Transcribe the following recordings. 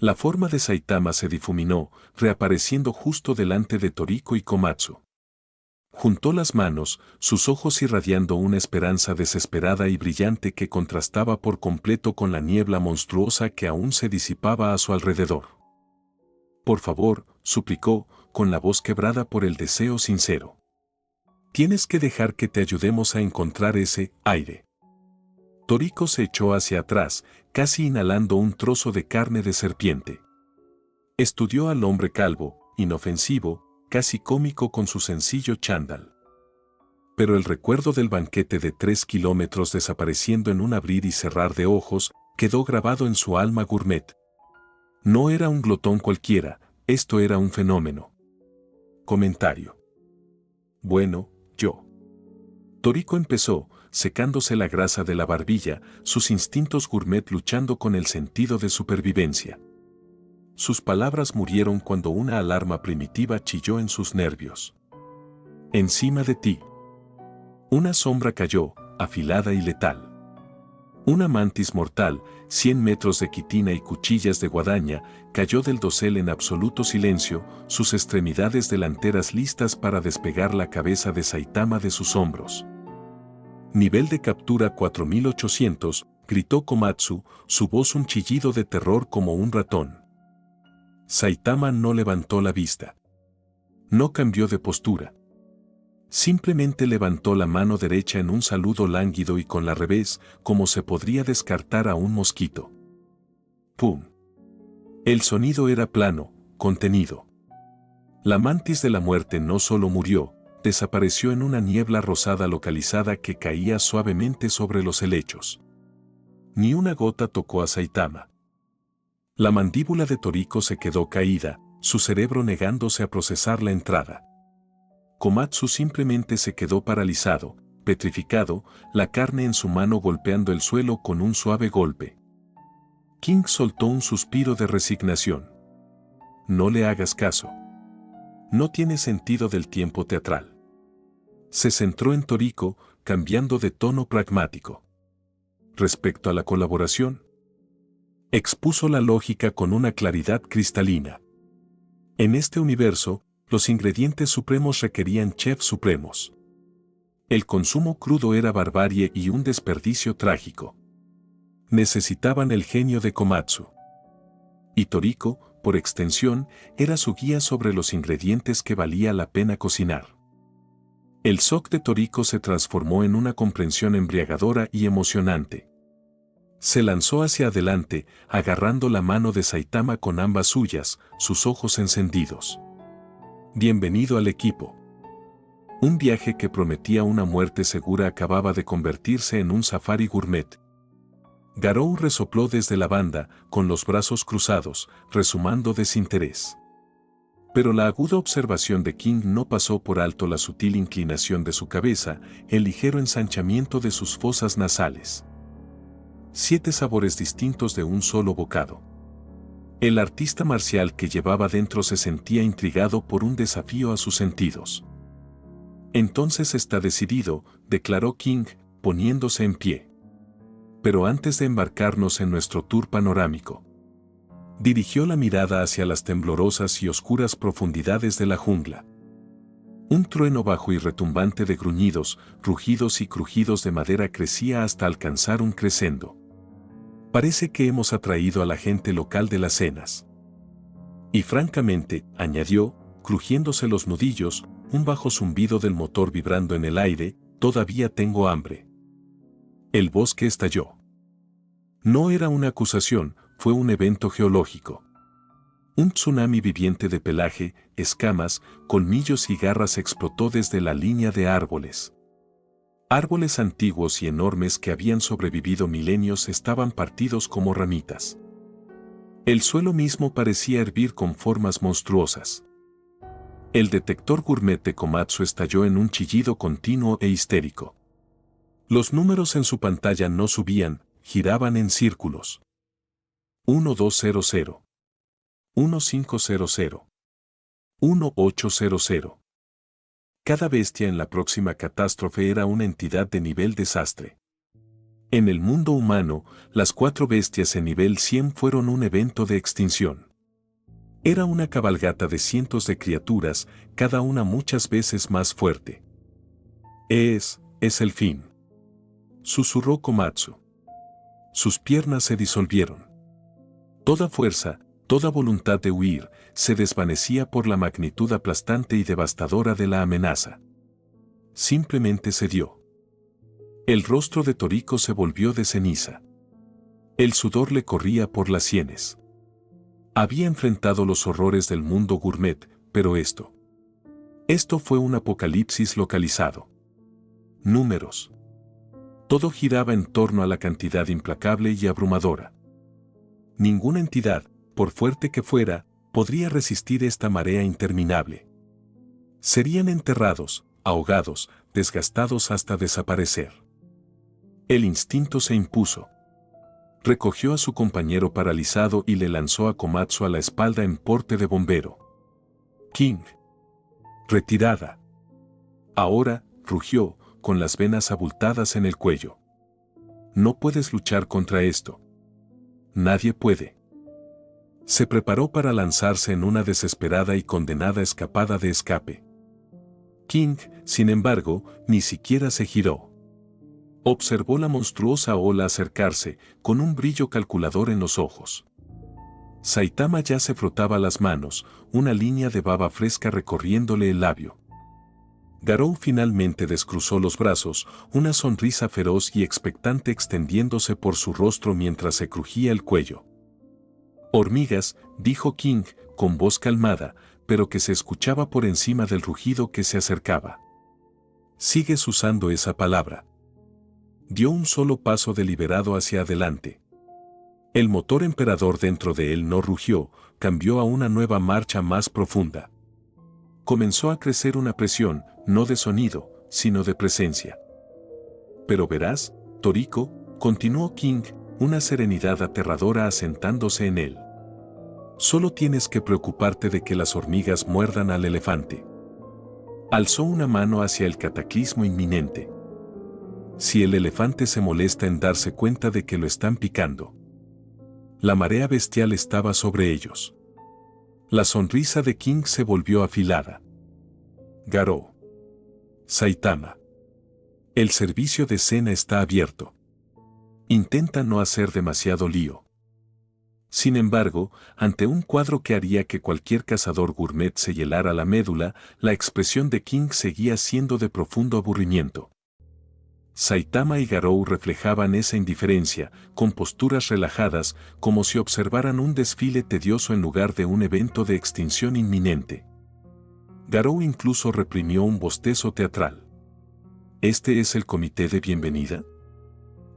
La forma de Saitama se difuminó, reapareciendo justo delante de Toriko y Komatsu. Juntó las manos, sus ojos irradiando una esperanza desesperada y brillante que contrastaba por completo con la niebla monstruosa que aún se disipaba a su alrededor. Por favor, suplicó, con la voz quebrada por el deseo sincero. Tienes que dejar que te ayudemos a encontrar ese aire. Toriko se echó hacia atrás, casi inhalando un trozo de carne de serpiente. Estudió al hombre calvo, inofensivo, casi cómico con su sencillo chándal. Pero el recuerdo del banquete de 3 kilómetros desapareciendo en un abrir y cerrar de ojos, quedó grabado en su alma gourmet. No era un glotón cualquiera, esto era un fenómeno. Comentario. Bueno, yo. Toriko empezó, secándose la grasa de la barbilla, sus instintos gourmet luchando con el sentido de supervivencia. Sus palabras murieron cuando una alarma primitiva chilló en sus nervios. Encima de ti. Una sombra cayó, afilada y letal. Una mantis mortal, 100 metros de quitina y cuchillas de guadaña, cayó del dosel en absoluto silencio, sus extremidades delanteras listas para despegar la cabeza de Saitama de sus hombros. Nivel de captura 4800, gritó Komatsu, su voz un chillido de terror como un ratón. Saitama no levantó la vista. No cambió de postura. Simplemente levantó la mano derecha en un saludo lánguido y con la revés, como se podría descartar a un mosquito. ¡Pum! El sonido era plano, contenido. La mantis de la muerte no solo murió, desapareció en una niebla rosada localizada que caía suavemente sobre los helechos. Ni una gota tocó a Saitama. La mandíbula de Toriko se quedó caída, su cerebro negándose a procesar la entrada. Komatsu simplemente se quedó paralizado, petrificado, la carne en su mano golpeando el suelo con un suave golpe. King soltó un suspiro de resignación. No le hagas caso. No tiene sentido del tiempo teatral. Se centró en Toriko, cambiando de tono pragmático. Respecto a la colaboración, expuso la lógica con una claridad cristalina. En este universo, los ingredientes supremos requerían chefs supremos. El consumo crudo era barbarie y un desperdicio trágico. Necesitaban el genio de Komatsu. Y Toriko, por extensión, era su guía sobre los ingredientes que valía la pena cocinar. El shock de Toriko se transformó en una comprensión embriagadora y emocionante. Se lanzó hacia adelante, agarrando la mano de Saitama con ambas suyas, sus ojos encendidos. Bienvenido al equipo. Un viaje que prometía una muerte segura acababa de convertirse en un safari gourmet. Garou resopló desde la banda, con los brazos cruzados, resumando desinterés. Pero la aguda observación de King no pasó por alto la sutil inclinación de su cabeza, el ligero ensanchamiento de sus fosas nasales. 7 sabores distintos de un solo bocado. El artista marcial que llevaba dentro se sentía intrigado por un desafío a sus sentidos. Entonces está decidido, declaró King, poniéndose en pie. Pero antes de embarcarnos en nuestro tour panorámico, dirigió la mirada hacia las temblorosas y oscuras profundidades de la jungla. Un trueno bajo y retumbante de gruñidos, rugidos y crujidos de madera crecía hasta alcanzar un crescendo. Parece que hemos atraído a la gente local de las cenas. Y francamente, añadió, crujiéndose los nudillos, un bajo zumbido del motor vibrando en el aire, todavía tengo hambre. El bosque estalló. No era una acusación, fue un evento geológico. Un tsunami viviente de pelaje, escamas, colmillos y garras explotó desde la línea de árboles. Árboles antiguos y enormes que habían sobrevivido milenios estaban partidos como ramitas. El suelo mismo parecía hervir con formas monstruosas. El detector gourmet de Komatsu estalló en un chillido continuo e histérico. Los números en su pantalla no subían, giraban en círculos. 1200. 1500. 1800. Cada bestia en la próxima catástrofe era una entidad de nivel desastre. En el mundo humano, las 4 bestias en nivel 100 fueron un evento de extinción. Era una cabalgata de cientos de criaturas, cada una muchas veces más fuerte. Es el fin. Susurró Komatsu. Sus piernas se disolvieron. Toda fuerza, toda voluntad de huir, se desvanecía por la magnitud aplastante y devastadora de la amenaza. Simplemente cedió. El rostro de Toriko se volvió de ceniza. El sudor le corría por las sienes. Había enfrentado los horrores del mundo gourmet, pero esto fue un apocalipsis localizado. Números. Todo giraba en torno a la cantidad implacable y abrumadora. Ninguna entidad, por fuerte que fuera, podría resistir esta marea interminable. Serían enterrados, ahogados, desgastados hasta desaparecer. El instinto se impuso. Recogió a su compañero paralizado y le lanzó a Komatsu a la espalda en porte de bombero. King. Retirada. Ahora, rugió, con las venas abultadas en el cuello. No puedes luchar contra esto. Nadie puede. Se preparó para lanzarse en una desesperada y condenada escapada de escape. King, sin embargo, ni siquiera se giró. Observó la monstruosa ola acercarse, con un brillo calculador en los ojos. Saitama ya se frotaba las manos, una línea de baba fresca recorriéndole el labio. Garou finalmente descruzó los brazos, una sonrisa feroz y expectante extendiéndose por su rostro mientras se crujía el cuello. Hormigas, dijo King, con voz calmada, pero que se escuchaba por encima del rugido que se acercaba. Sigues usando esa palabra. Dio un solo paso deliberado hacia adelante. El motor emperador dentro de él no rugió, cambió a una nueva marcha más profunda. Comenzó a crecer una presión, no de sonido, sino de presencia. Pero verás, Toriko, continuó King, una serenidad aterradora asentándose en él. Solo tienes que preocuparte de que las hormigas muerdan al elefante. Alzó una mano hacia el cataclismo inminente. Si el elefante se molesta en darse cuenta de que lo están picando. La marea bestial estaba sobre ellos. La sonrisa de King se volvió afilada. Garou. Saitama. El servicio de cena está abierto. Intenta no hacer demasiado lío. Sin embargo, ante un cuadro que haría que cualquier cazador gourmet se helara la médula, la expresión de King seguía siendo de profundo aburrimiento. Saitama y Garou reflejaban esa indiferencia, con posturas relajadas, como si observaran un desfile tedioso en lugar de un evento de extinción inminente. Garou incluso reprimió un bostezo teatral. ¿Este es el comité de bienvenida?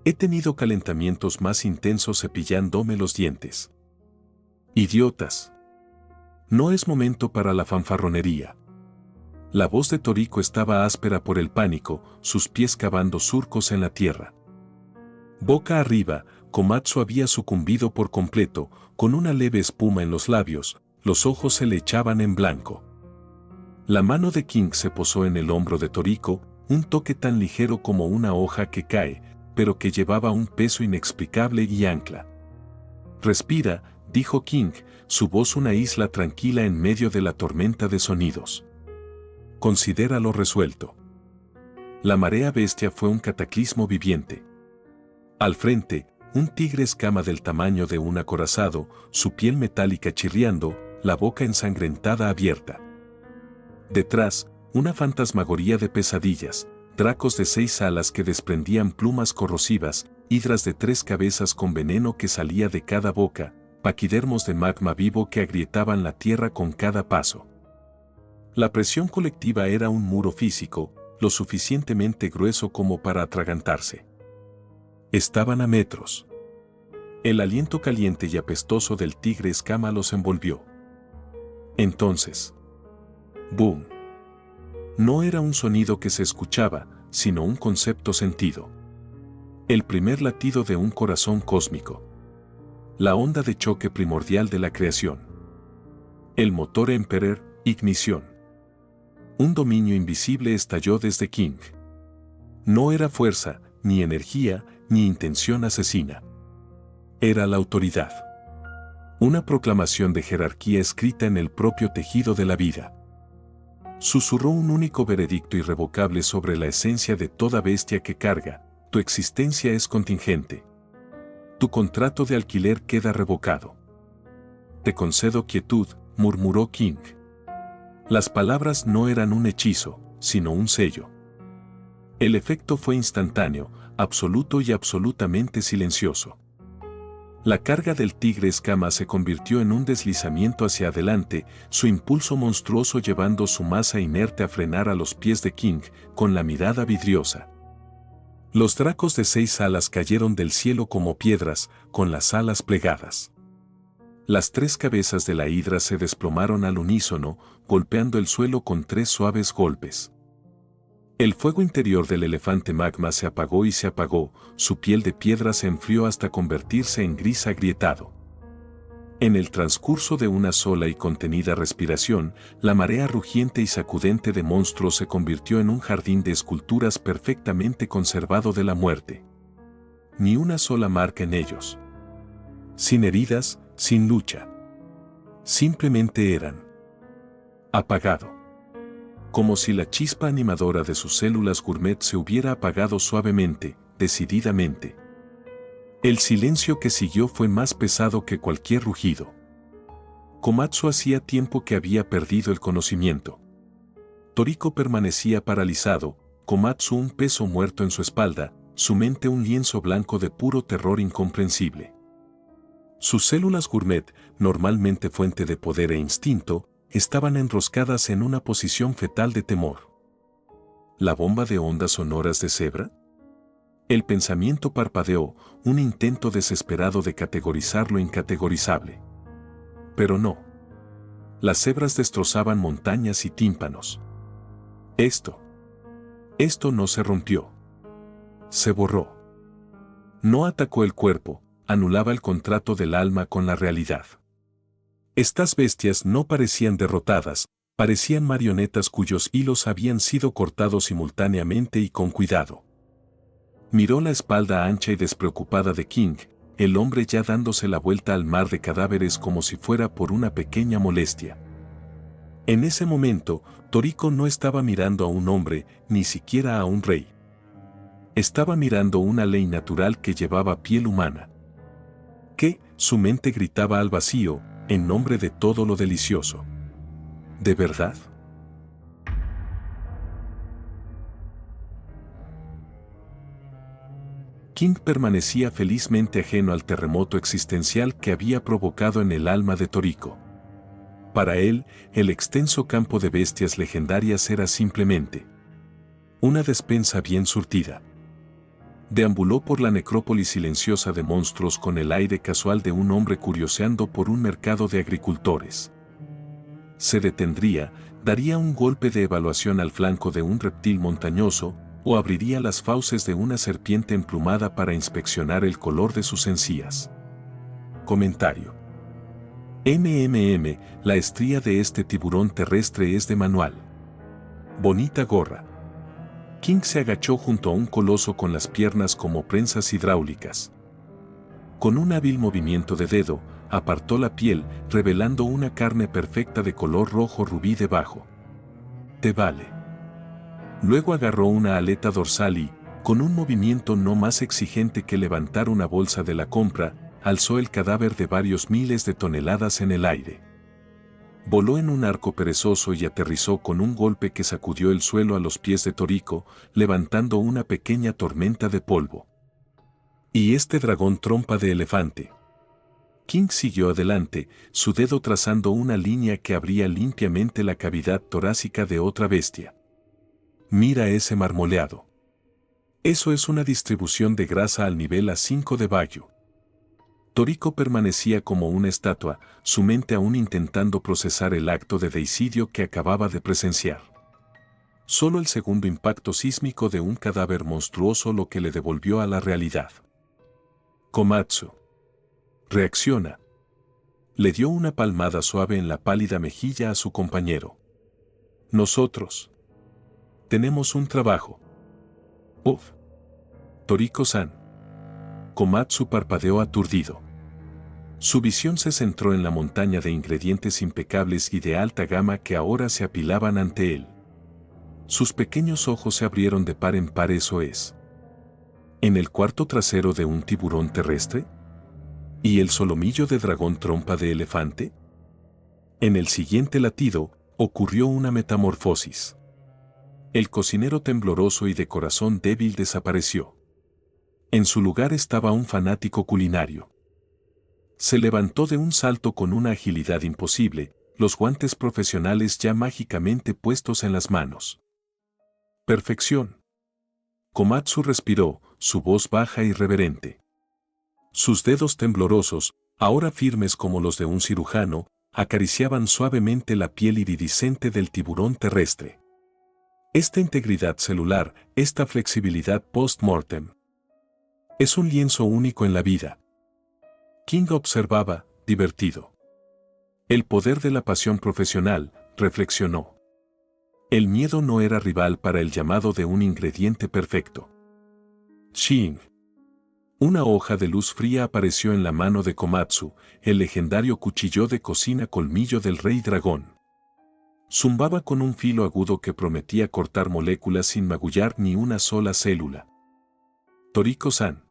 He tenido calentamientos más intensos cepillándome los dientes. Idiotas. No es momento para la fanfarronería. La voz de Toriko estaba áspera por el pánico, sus pies cavando surcos en la tierra. Boca arriba, Komatsu había sucumbido por completo, con una leve espuma en los labios, los ojos se le echaban en blanco. La mano de King se posó en el hombro de Toriko, un toque tan ligero como una hoja que cae, pero que llevaba un peso inexplicable y ancla. Respira, dijo King, su voz una isla tranquila en medio de la tormenta de sonidos. Considéralo resuelto. La marea bestia fue un cataclismo viviente. Al frente, un tigre escama del tamaño de un acorazado, su piel metálica chirriando, la boca ensangrentada abierta. Detrás, una fantasmagoría de pesadillas, dracos de 6 alas que desprendían plumas corrosivas, hidras de 3 cabezas con veneno que salía de cada boca, paquidermos de magma vivo que agrietaban la tierra con cada paso. La presión colectiva era un muro físico, lo suficientemente grueso como para atragantarse. Estaban a metros. El aliento caliente y apestoso del tigre escama los envolvió. Entonces, ¡boom! No era un sonido que se escuchaba, sino un concepto sentido. El primer latido de un corazón cósmico. La onda de choque primordial de la creación. El motor Emperor, ignición. Un dominio invisible estalló desde King. No era fuerza, ni energía, ni intención asesina. Era la autoridad. Una proclamación de jerarquía escrita en el propio tejido de la vida. Susurró un único veredicto irrevocable sobre la esencia de toda bestia que carga: tu existencia es contingente. Tu contrato de alquiler queda revocado. Te concedo quietud, murmuró King. Las palabras no eran un hechizo, sino un sello. El efecto fue instantáneo, absoluto y absolutamente silencioso. La carga del tigre escama se convirtió en un deslizamiento hacia adelante, su impulso monstruoso llevando su masa inerte a frenar a los pies de King, con la mirada vidriosa. Los dracos de 6 alas cayeron del cielo como piedras, con las alas plegadas. Las 3 cabezas de la hidra se desplomaron al unísono, golpeando el suelo con 3 suaves golpes. El fuego interior del elefante magma se apagó y se apagó, su piel de piedra se enfrió hasta convertirse en gris agrietado. En el transcurso de una sola y contenida respiración, la marea rugiente y sacudente de monstruos se convirtió en un jardín de esculturas perfectamente conservado de la muerte. Ni una sola marca en ellos. Sin heridas, sin lucha. Simplemente eran. Apagado. Como si la chispa animadora de sus células gourmet se hubiera apagado suavemente, decididamente. El silencio que siguió fue más pesado que cualquier rugido. Komatsu hacía tiempo que había perdido el conocimiento. Toriko permanecía paralizado, Komatsu un peso muerto en su espalda, su mente un lienzo blanco de puro terror incomprensible. Sus células gourmet, normalmente fuente de poder e instinto, estaban enroscadas en una posición fetal de temor. ¿La bomba de ondas sonoras de Zebra? El pensamiento parpadeó, un intento desesperado de categorizar lo incategorizable. Pero no. Las cebras destrozaban montañas y tímpanos. Esto no se rompió. Se borró. No atacó el cuerpo, anulaba el contrato del alma con la realidad. Estas bestias no parecían derrotadas, parecían marionetas cuyos hilos habían sido cortados simultáneamente y con cuidado. Miró la espalda ancha y despreocupada de King, el hombre ya dándose la vuelta al mar de cadáveres como si fuera por una pequeña molestia. En ese momento, Toriko no estaba mirando a un hombre, ni siquiera a un rey. Estaba mirando una ley natural que llevaba piel humana. Que, su mente gritaba al vacío, en nombre de todo lo delicioso. ¿De verdad? King permanecía felizmente ajeno al terremoto existencial que había provocado en el alma de Toriko. Para él, el extenso campo de bestias legendarias era simplemente una despensa bien surtida. Deambuló por la necrópolis silenciosa de monstruos con el aire casual de un hombre curioseando por un mercado de agricultores. Se detendría, daría un golpe de evaluación al flanco de un reptil montañoso, o abriría las fauces de una serpiente emplumada para inspeccionar el color de sus encías. Comentario. La estría de este tiburón terrestre es de manual. Bonita gorra. King se agachó junto a un coloso con las piernas como prensas hidráulicas. Con un hábil movimiento de dedo, apartó la piel, revelando una carne perfecta de color rojo rubí debajo. Te vale. Luego agarró una aleta dorsal y, con un movimiento no más exigente que levantar una bolsa de la compra, alzó el cadáver de varios miles de toneladas en el aire. Voló en un arco perezoso y aterrizó con un golpe que sacudió el suelo a los pies de Toriko, levantando una pequeña tormenta de polvo. Y este dragón trompa de elefante. King siguió adelante, su dedo trazando una línea que abría limpiamente la cavidad torácica de otra bestia. Mira ese marmoleado. Eso es una distribución de grasa al nivel A5 de Bayo. Toriko permanecía como una estatua, su mente aún intentando procesar el acto de deicidio que acababa de presenciar. Solo el segundo impacto sísmico de un cadáver monstruoso lo que le devolvió a la realidad. Komatsu. Reacciona. Le dio una palmada suave en la pálida mejilla a su compañero. Nosotros tenemos un trabajo. Toriko-san. Komatsu parpadeó aturdido. Su visión se centró en la montaña de ingredientes impecables y de alta gama que ahora se apilaban ante él. Sus pequeños ojos se abrieron de par en par. ¿Eso es en el cuarto trasero de un tiburón terrestre? ¿Y el solomillo de dragón trompa de elefante? En el siguiente latido, ocurrió una metamorfosis. El cocinero tembloroso y de corazón débil desapareció. En su lugar estaba un fanático culinario. Se levantó de un salto con una agilidad imposible, los guantes profesionales ya mágicamente puestos en las manos. Perfección. Komatsu respiró, su voz baja y reverente. Sus dedos temblorosos, ahora firmes como los de un cirujano, acariciaban suavemente la piel iridiscente del tiburón terrestre. Esta integridad celular, esta flexibilidad post-mortem. Es un lienzo único en la vida. King observaba, divertido. El poder de la pasión profesional, reflexionó. El miedo no era rival para el llamado de un ingrediente perfecto. Shing. Una hoja de luz fría apareció en la mano de Komatsu, el legendario cuchillo de cocina colmillo del rey dragón. Zumbaba con un filo agudo que prometía cortar moléculas sin magullar ni una sola célula. Toriko-san.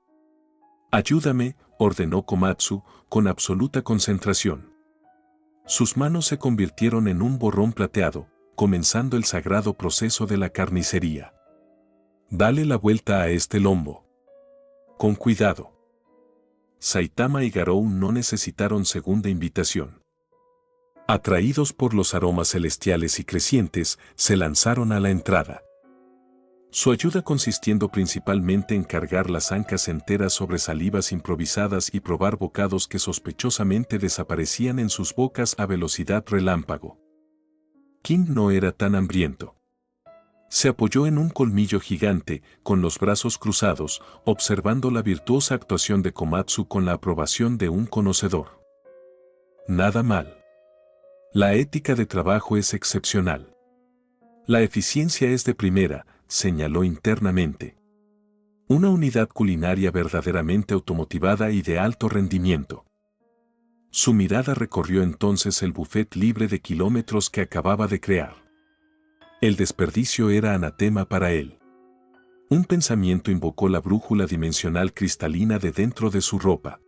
Ayúdame, ordenó Komatsu, con absoluta concentración. Sus manos se convirtieron en un borrón plateado, comenzando el sagrado proceso de la carnicería. Dale la vuelta a este lombo. Con cuidado. Saitama y Garou no necesitaron segunda invitación. Atraídos por los aromas celestiales y crecientes, se lanzaron a la entrada. Su ayuda consistiendo principalmente en cargar las ancas enteras sobre salivas improvisadas y probar bocados que sospechosamente desaparecían en sus bocas a velocidad relámpago. King no era tan hambriento. Se apoyó en un colmillo gigante, con los brazos cruzados, observando la virtuosa actuación de Komatsu con la aprobación de un conocedor. Nada mal. La ética de trabajo es excepcional. La eficiencia es de primera, señaló internamente. Una unidad culinaria verdaderamente automotivada y de alto rendimiento. Su mirada recorrió entonces el buffet libre de kilómetros que acababa de crear. El desperdicio era anatema para él. Un pensamiento invocó la brújula dimensional cristalina de dentro de su ropa.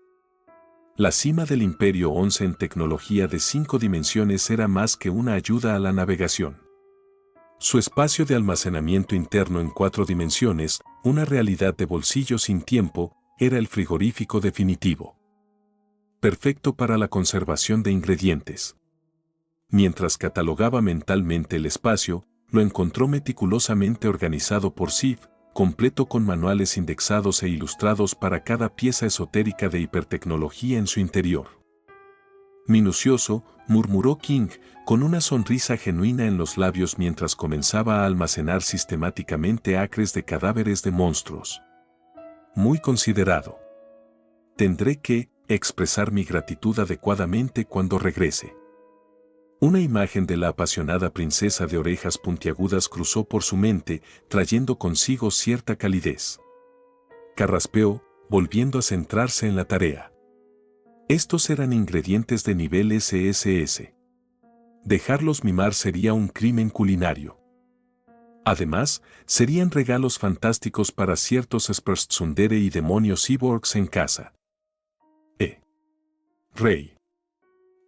La cima del Imperio 11 en tecnología de 5 dimensiones era más que una ayuda a la navegación. Su espacio de almacenamiento interno en 4 dimensiones, una realidad de bolsillo sin tiempo, era el frigorífico definitivo. Perfecto para la conservación de ingredientes. Mientras catalogaba mentalmente el espacio, lo encontró meticulosamente organizado por Sif, completo con manuales indexados e ilustrados para cada pieza esotérica de hipertecnología en su interior. Minucioso, murmuró King, con una sonrisa genuina en los labios mientras comenzaba a almacenar sistemáticamente acres de cadáveres de monstruos. Muy considerado. Tendré que expresar mi gratitud adecuadamente cuando regrese. Una imagen de la apasionada princesa de orejas puntiagudas cruzó por su mente, trayendo consigo cierta calidez. Carraspeó, volviendo a centrarse en la tarea. Estos eran ingredientes de nivel SSS. Dejarlos mimar sería un crimen culinario. Además, serían regalos fantásticos para ciertos Sperrstsundere y demonios cyborgs en casa. Rey.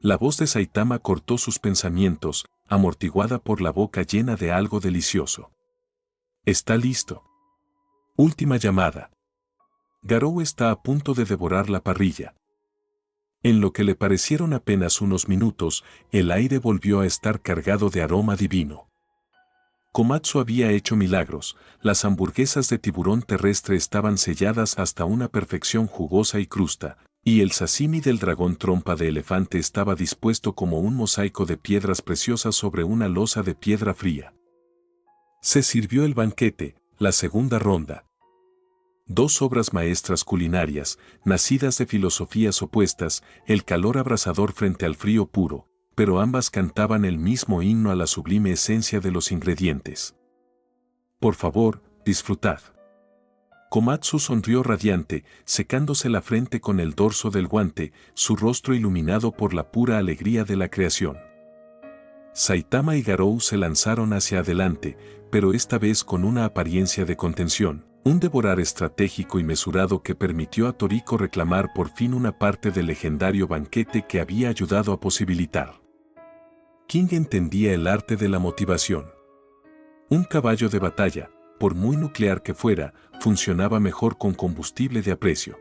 La voz de Saitama cortó sus pensamientos, amortiguada por la boca llena de algo delicioso. Está listo. Última llamada. Garou está a punto de devorar la parrilla. En lo que le parecieron apenas unos minutos, el aire volvió a estar cargado de aroma divino. Komatsu había hecho milagros, las hamburguesas de tiburón terrestre estaban selladas hasta una perfección jugosa y crusta, y el sashimi del dragón trompa de elefante estaba dispuesto como un mosaico de piedras preciosas sobre una losa de piedra fría. Se sirvió el banquete, la segunda ronda. 2 obras maestras culinarias, nacidas de filosofías opuestas, el calor abrasador frente al frío puro, pero ambas cantaban el mismo himno a la sublime esencia de los ingredientes. Por favor, disfrutad. Komatsu sonrió radiante, secándose la frente con el dorso del guante, su rostro iluminado por la pura alegría de la creación. Saitama y Garou se lanzaron hacia adelante, pero esta vez con una apariencia de contención, un devorar estratégico y mesurado que permitió a Toriko reclamar por fin una parte del legendario banquete que había ayudado a posibilitar. King entendía el arte de la motivación. Un caballo de batalla, por muy nuclear que fuera, funcionaba mejor con combustible de aprecio.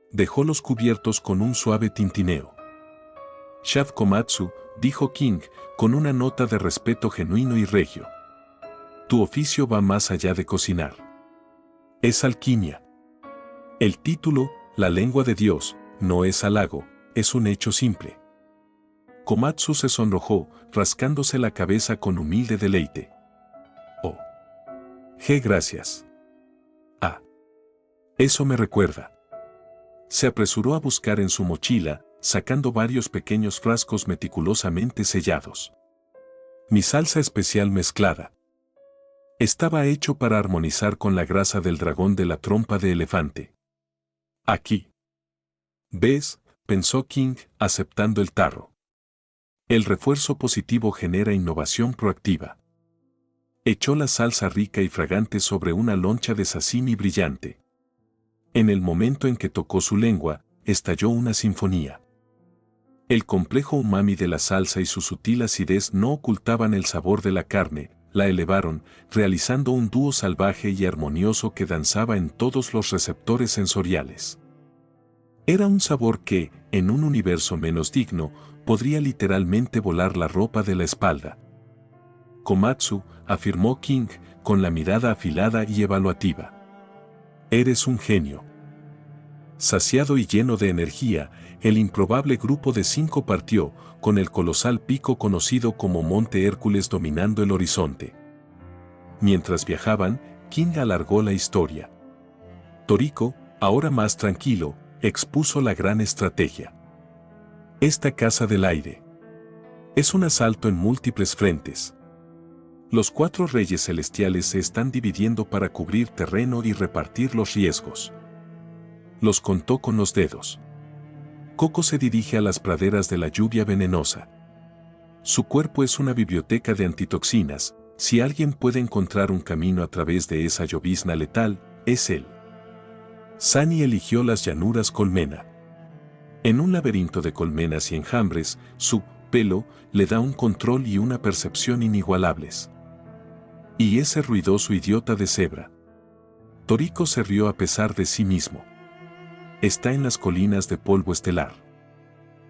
Dejó los cubiertos con un suave tintineo. Shad Komatsu, dijo King, con una nota de respeto genuino y regio. Tu oficio va más allá de cocinar. Es alquimia. El título, la lengua de Dios, no es halago, es un hecho simple. Komatsu se sonrojó, rascándose la cabeza con humilde deleite. Oh. Gracias. Ah. Eso me recuerda. Se apresuró a buscar en su mochila, sacando varios pequeños frascos meticulosamente sellados. Mi salsa especial mezclada. Estaba hecho para armonizar con la grasa del dragón de la trompa de elefante. Aquí. ¿Ves?, pensó King, aceptando el tarro. El refuerzo positivo genera innovación proactiva. Echó la salsa rica y fragante sobre una loncha de sashimi brillante. En el momento en que tocó su lengua, estalló una sinfonía. El complejo umami de la salsa y su sutil acidez no ocultaban el sabor de la carne, la elevaron, realizando un dúo salvaje y armonioso que danzaba en todos los receptores sensoriales. Era un sabor que, en un universo menos digno, podría literalmente volar la ropa de la espalda. Komatsu, afirmó King, con la mirada afilada y evaluativa. Eres un genio. Saciado y lleno de energía, el improbable grupo de 5 partió, con el colosal pico conocido como Monte Hércules dominando el horizonte. Mientras viajaban, King alargó la historia. Toriko, ahora más tranquilo, expuso la gran estrategia. Esta casa del aire es un asalto en múltiples frentes. Los 4 reyes celestiales se están dividiendo para cubrir terreno y repartir los riesgos. Los contó con los dedos. Coco se dirige a las praderas de la lluvia venenosa. Su cuerpo es una biblioteca de antitoxinas. Si alguien puede encontrar un camino a través de esa llovizna letal, es él. Sunny eligió las llanuras colmena. En un laberinto de colmenas y enjambres, su pelo le da un control y una percepción inigualables. Y ese ruidoso idiota de cebra. Toriko se rió a pesar de sí mismo. Está en las colinas de polvo estelar.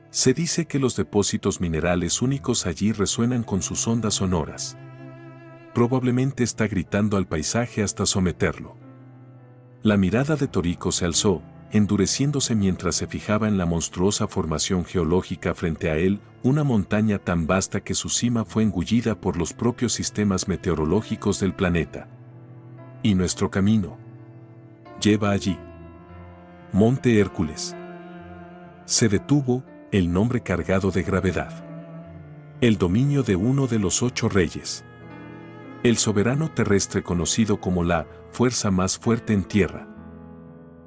Se dice que los depósitos minerales únicos allí resuenan con sus ondas sonoras. Probablemente está gritando al paisaje hasta someterlo. La mirada de Toriko se alzó, endureciéndose mientras se fijaba en la monstruosa formación geológica frente a él, una montaña tan vasta que su cima fue engullida por los propios sistemas meteorológicos del planeta. ¿Y nuestro camino? Lleva allí. Monte Hércules. Se detuvo, el nombre cargado de gravedad. El dominio de uno de los 8 reyes. El soberano terrestre conocido como la fuerza más fuerte en tierra.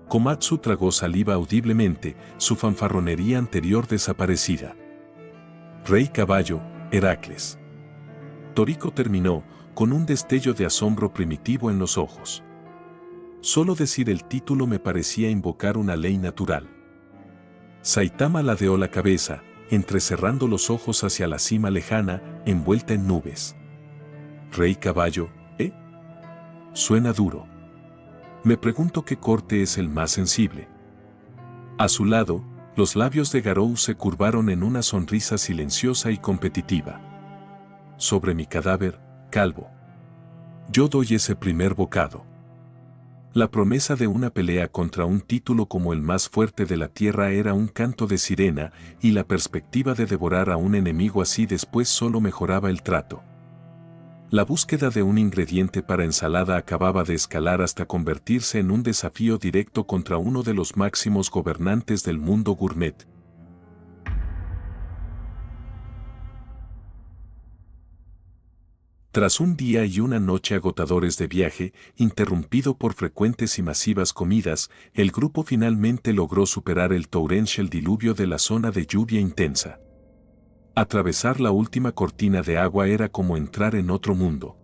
Komatsu tragó saliva audiblemente, su fanfarronería anterior desaparecida. Rey caballo, Heracles. Toriko terminó, con un destello de asombro primitivo en los ojos. Solo decir el título me parecía invocar una ley natural. Saitama ladeó la cabeza, entrecerrando los ojos hacia la cima lejana, envuelta en nubes. Rey caballo, ¿eh? Suena duro. Me pregunto qué corte es el más sensible. A su lado, los labios de Garou se curvaron en una sonrisa silenciosa y competitiva. Sobre mi cadáver, calvo. Yo doy ese primer bocado. La promesa de una pelea contra un título como el más fuerte de la tierra era un canto de sirena, y la perspectiva de devorar a un enemigo así después solo mejoraba el trato. La búsqueda de un ingrediente para ensalada acababa de escalar hasta convertirse en un desafío directo contra uno de los máximos gobernantes del mundo gourmet. Tras un día y una noche agotadores de viaje, interrumpido por frecuentes y masivas comidas, el grupo finalmente logró superar el torrencial diluvio de la zona de lluvia intensa. Atravesar la última cortina de agua era como entrar en otro mundo.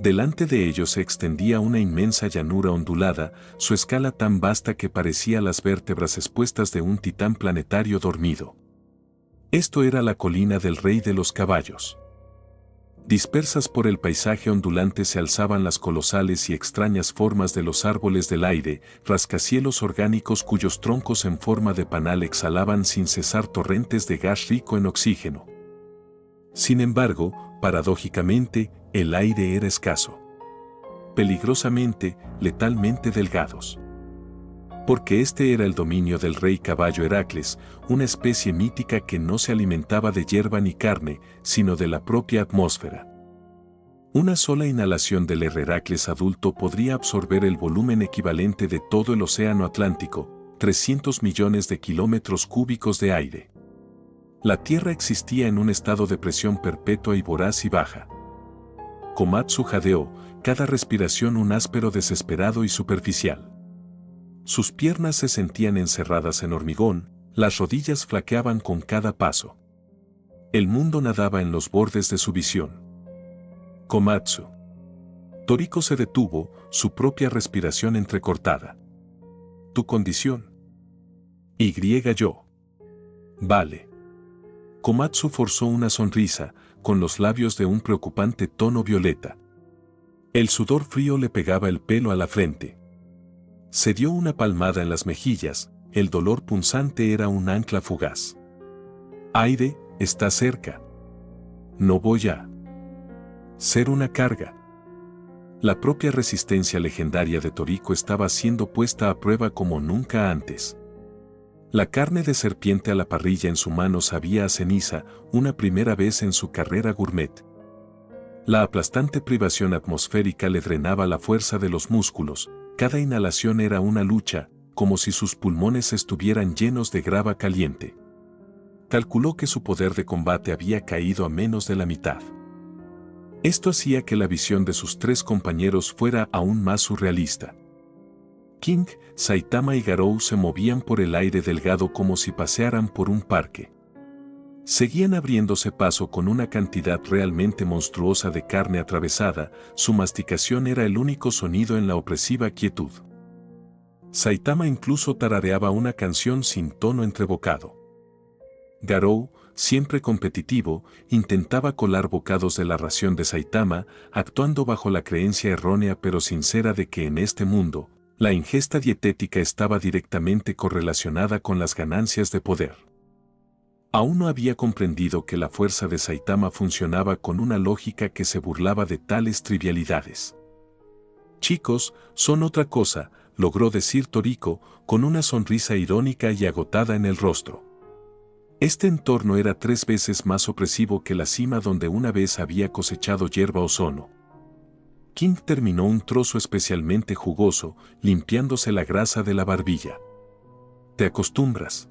Delante de ellos se extendía una inmensa llanura ondulada, su escala tan vasta que parecía las vértebras expuestas de un titán planetario dormido. Esto era la colina del Rey de los Caballos. Dispersas por el paisaje ondulante se alzaban las colosales y extrañas formas de los árboles del aire, rascacielos orgánicos cuyos troncos en forma de panal exhalaban sin cesar torrentes de gas rico en oxígeno. Sin embargo, paradójicamente, el aire era escaso. Peligrosamente, letalmente delgados. Porque este era el dominio del rey caballo Heracles, una especie mítica que no se alimentaba de hierba ni carne, sino de la propia atmósfera. Una sola inhalación del Heracles adulto podría absorber el volumen equivalente de todo el océano Atlántico, 300 millones de kilómetros cúbicos de aire. La Tierra existía en un estado de presión perpetua y voraz y baja. Komatsu jadeó, cada respiración un áspero desesperado y superficial. Sus piernas se sentían encerradas en hormigón, las rodillas flaqueaban con cada paso. El mundo nadaba en los bordes de su visión. Komatsu. Toriko se detuvo, su propia respiración entrecortada. ¿Tu condición? Yo. Vale. Komatsu forzó una sonrisa, con los labios de un preocupante tono violeta. El sudor frío le pegaba el pelo a la frente. Se dio una palmada en las mejillas, el dolor punzante era un ancla fugaz. Aire, está cerca. No voy a ser una carga. La propia resistencia legendaria de Toriko estaba siendo puesta a prueba como nunca antes. La carne de serpiente a la parrilla en su mano sabía a ceniza, una primera vez en su carrera gourmet. La aplastante privación atmosférica le drenaba la fuerza de los músculos, cada inhalación era una lucha, como si sus pulmones estuvieran llenos de grava caliente. Calculó que su poder de combate había caído a menos de la mitad. Esto hacía que la visión de sus tres compañeros fuera aún más surrealista. King, Saitama y Garou se movían por el aire delgado como si pasearan por un parque. Seguían abriéndose paso con una cantidad realmente monstruosa de carne atravesada, su masticación era el único sonido en la opresiva quietud. Saitama incluso tarareaba una canción sin tono entrebocado. Garou, siempre competitivo, intentaba colar bocados de la ración de Saitama, actuando bajo la creencia errónea pero sincera de que en este mundo, la ingesta dietética estaba directamente correlacionada con las ganancias de poder. Aún no había comprendido que la fuerza de Saitama funcionaba con una lógica que se burlaba de tales trivialidades. Chicos, son otra cosa, logró decir Toriko, con una sonrisa irónica y agotada en el rostro. Este entorno era 3 veces más opresivo que la cima donde una vez había cosechado hierba ozono. King terminó un trozo especialmente jugoso, limpiándose la grasa de la barbilla. ¿Te acostumbras?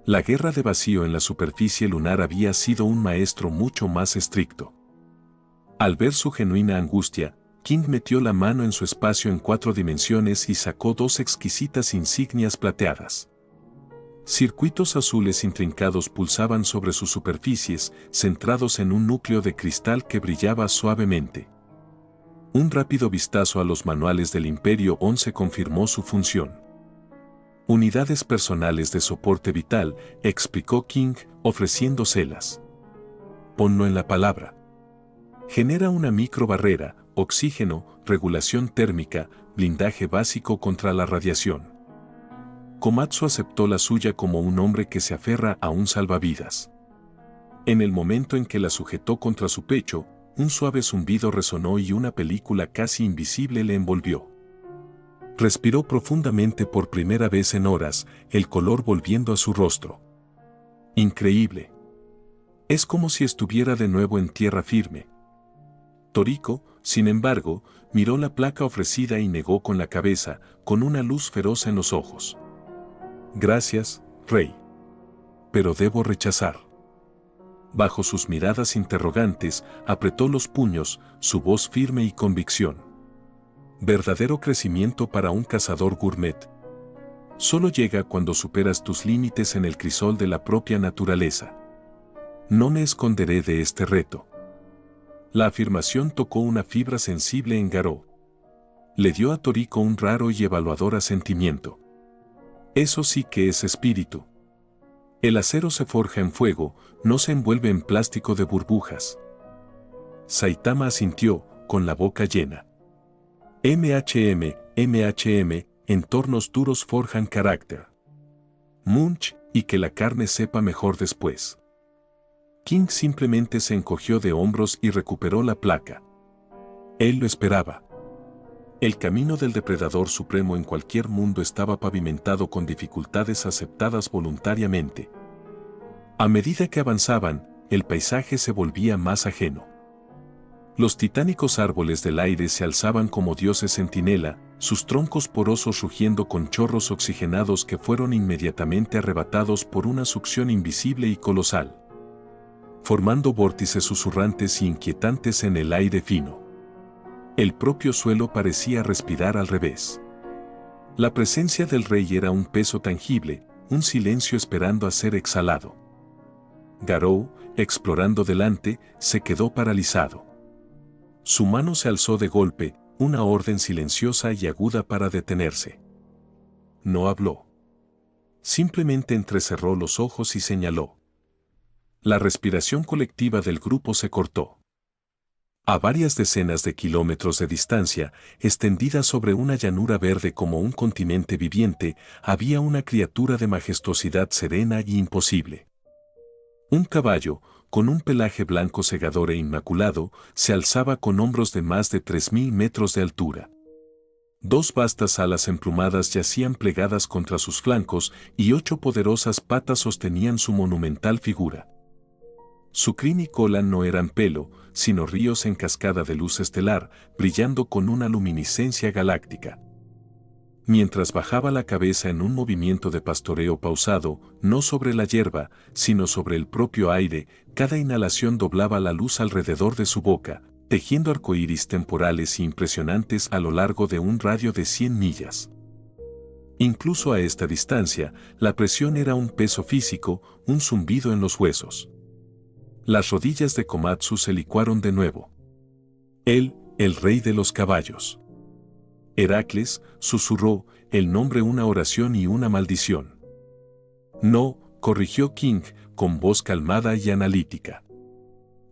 La guerra de vacío en la superficie lunar había sido un maestro mucho más estricto. Al ver su genuina angustia, King metió la mano en su espacio en 4 dimensiones y sacó 2 exquisitas insignias plateadas. Circuitos azules intrincados pulsaban sobre sus superficies, centrados en un núcleo de cristal que brillaba suavemente. Un rápido vistazo a los manuales del Imperio 11 confirmó su función. Unidades personales de soporte vital, explicó King, ofreciéndoselas. Ponlo en la palabra. Genera una microbarrera, oxígeno, regulación térmica, blindaje básico contra la radiación. Komatsu aceptó la suya como un hombre que se aferra a un salvavidas. En el momento en que la sujetó contra su pecho, un suave zumbido resonó y una película casi invisible le envolvió. Respiró profundamente por primera vez en horas, el color volviendo a su rostro. Increíble. Es como si estuviera de nuevo en tierra firme. Toriko, sin embargo, miró la placa ofrecida y negó con la cabeza, con una luz feroz en los ojos. Gracias, Rey. Pero debo rechazar. Bajo sus miradas interrogantes, apretó los puños, su voz firme y convicción. Verdadero crecimiento para un cazador gourmet. Solo llega cuando superas tus límites en el crisol de la propia naturaleza. No me esconderé de este reto. La afirmación tocó una fibra sensible en Garou. Le dio a Toriko un raro y evaluador asentimiento. Eso sí que es espíritu. El acero se forja en fuego, no se envuelve en plástico de burbujas. Saitama asintió, con la boca llena. MHM, entornos duros forjan carácter. Munch, y que la carne sepa mejor después. King simplemente se encogió de hombros y recuperó la placa. Él lo esperaba. El camino del depredador supremo en cualquier mundo estaba pavimentado con dificultades aceptadas voluntariamente. A medida que avanzaban, el paisaje se volvía más ajeno. Los titánicos árboles del aire se alzaban como dioses centinela, sus troncos porosos rugiendo con chorros oxigenados que fueron inmediatamente arrebatados por una succión invisible y colosal, formando vórtices susurrantes y inquietantes en el aire fino. El propio suelo parecía respirar al revés. La presencia del rey era un peso tangible, un silencio esperando a ser exhalado. Garou, explorando delante, se quedó paralizado. Su mano se alzó de golpe, una orden silenciosa y aguda para detenerse. No habló. Simplemente entrecerró los ojos y señaló. La respiración colectiva del grupo se cortó. A varias decenas de kilómetros de distancia, extendida sobre una llanura verde como un continente viviente, había una criatura de majestuosidad serena y imposible. Un caballo, con un pelaje blanco cegador e inmaculado, se alzaba con hombros de más de 3000 metros de altura. Dos vastas alas emplumadas yacían plegadas contra sus flancos y 8 poderosas patas sostenían su monumental figura. Su crin y cola no eran pelo, sino ríos en cascada de luz estelar, brillando con una luminiscencia galáctica. Mientras bajaba la cabeza en un movimiento de pastoreo pausado, no sobre la hierba, sino sobre el propio aire, cada inhalación doblaba la luz alrededor de su boca, tejiendo arcoíris temporales e impresionantes a lo largo de un radio de 100 millas. Incluso a esta distancia, la presión era un peso físico, un zumbido en los huesos. Las rodillas de Komatsu se licuaron de nuevo. Él, el rey de los caballos. Heracles, susurró, el nombre, una oración y una maldición. No, corrigió King, con voz calmada y analítica.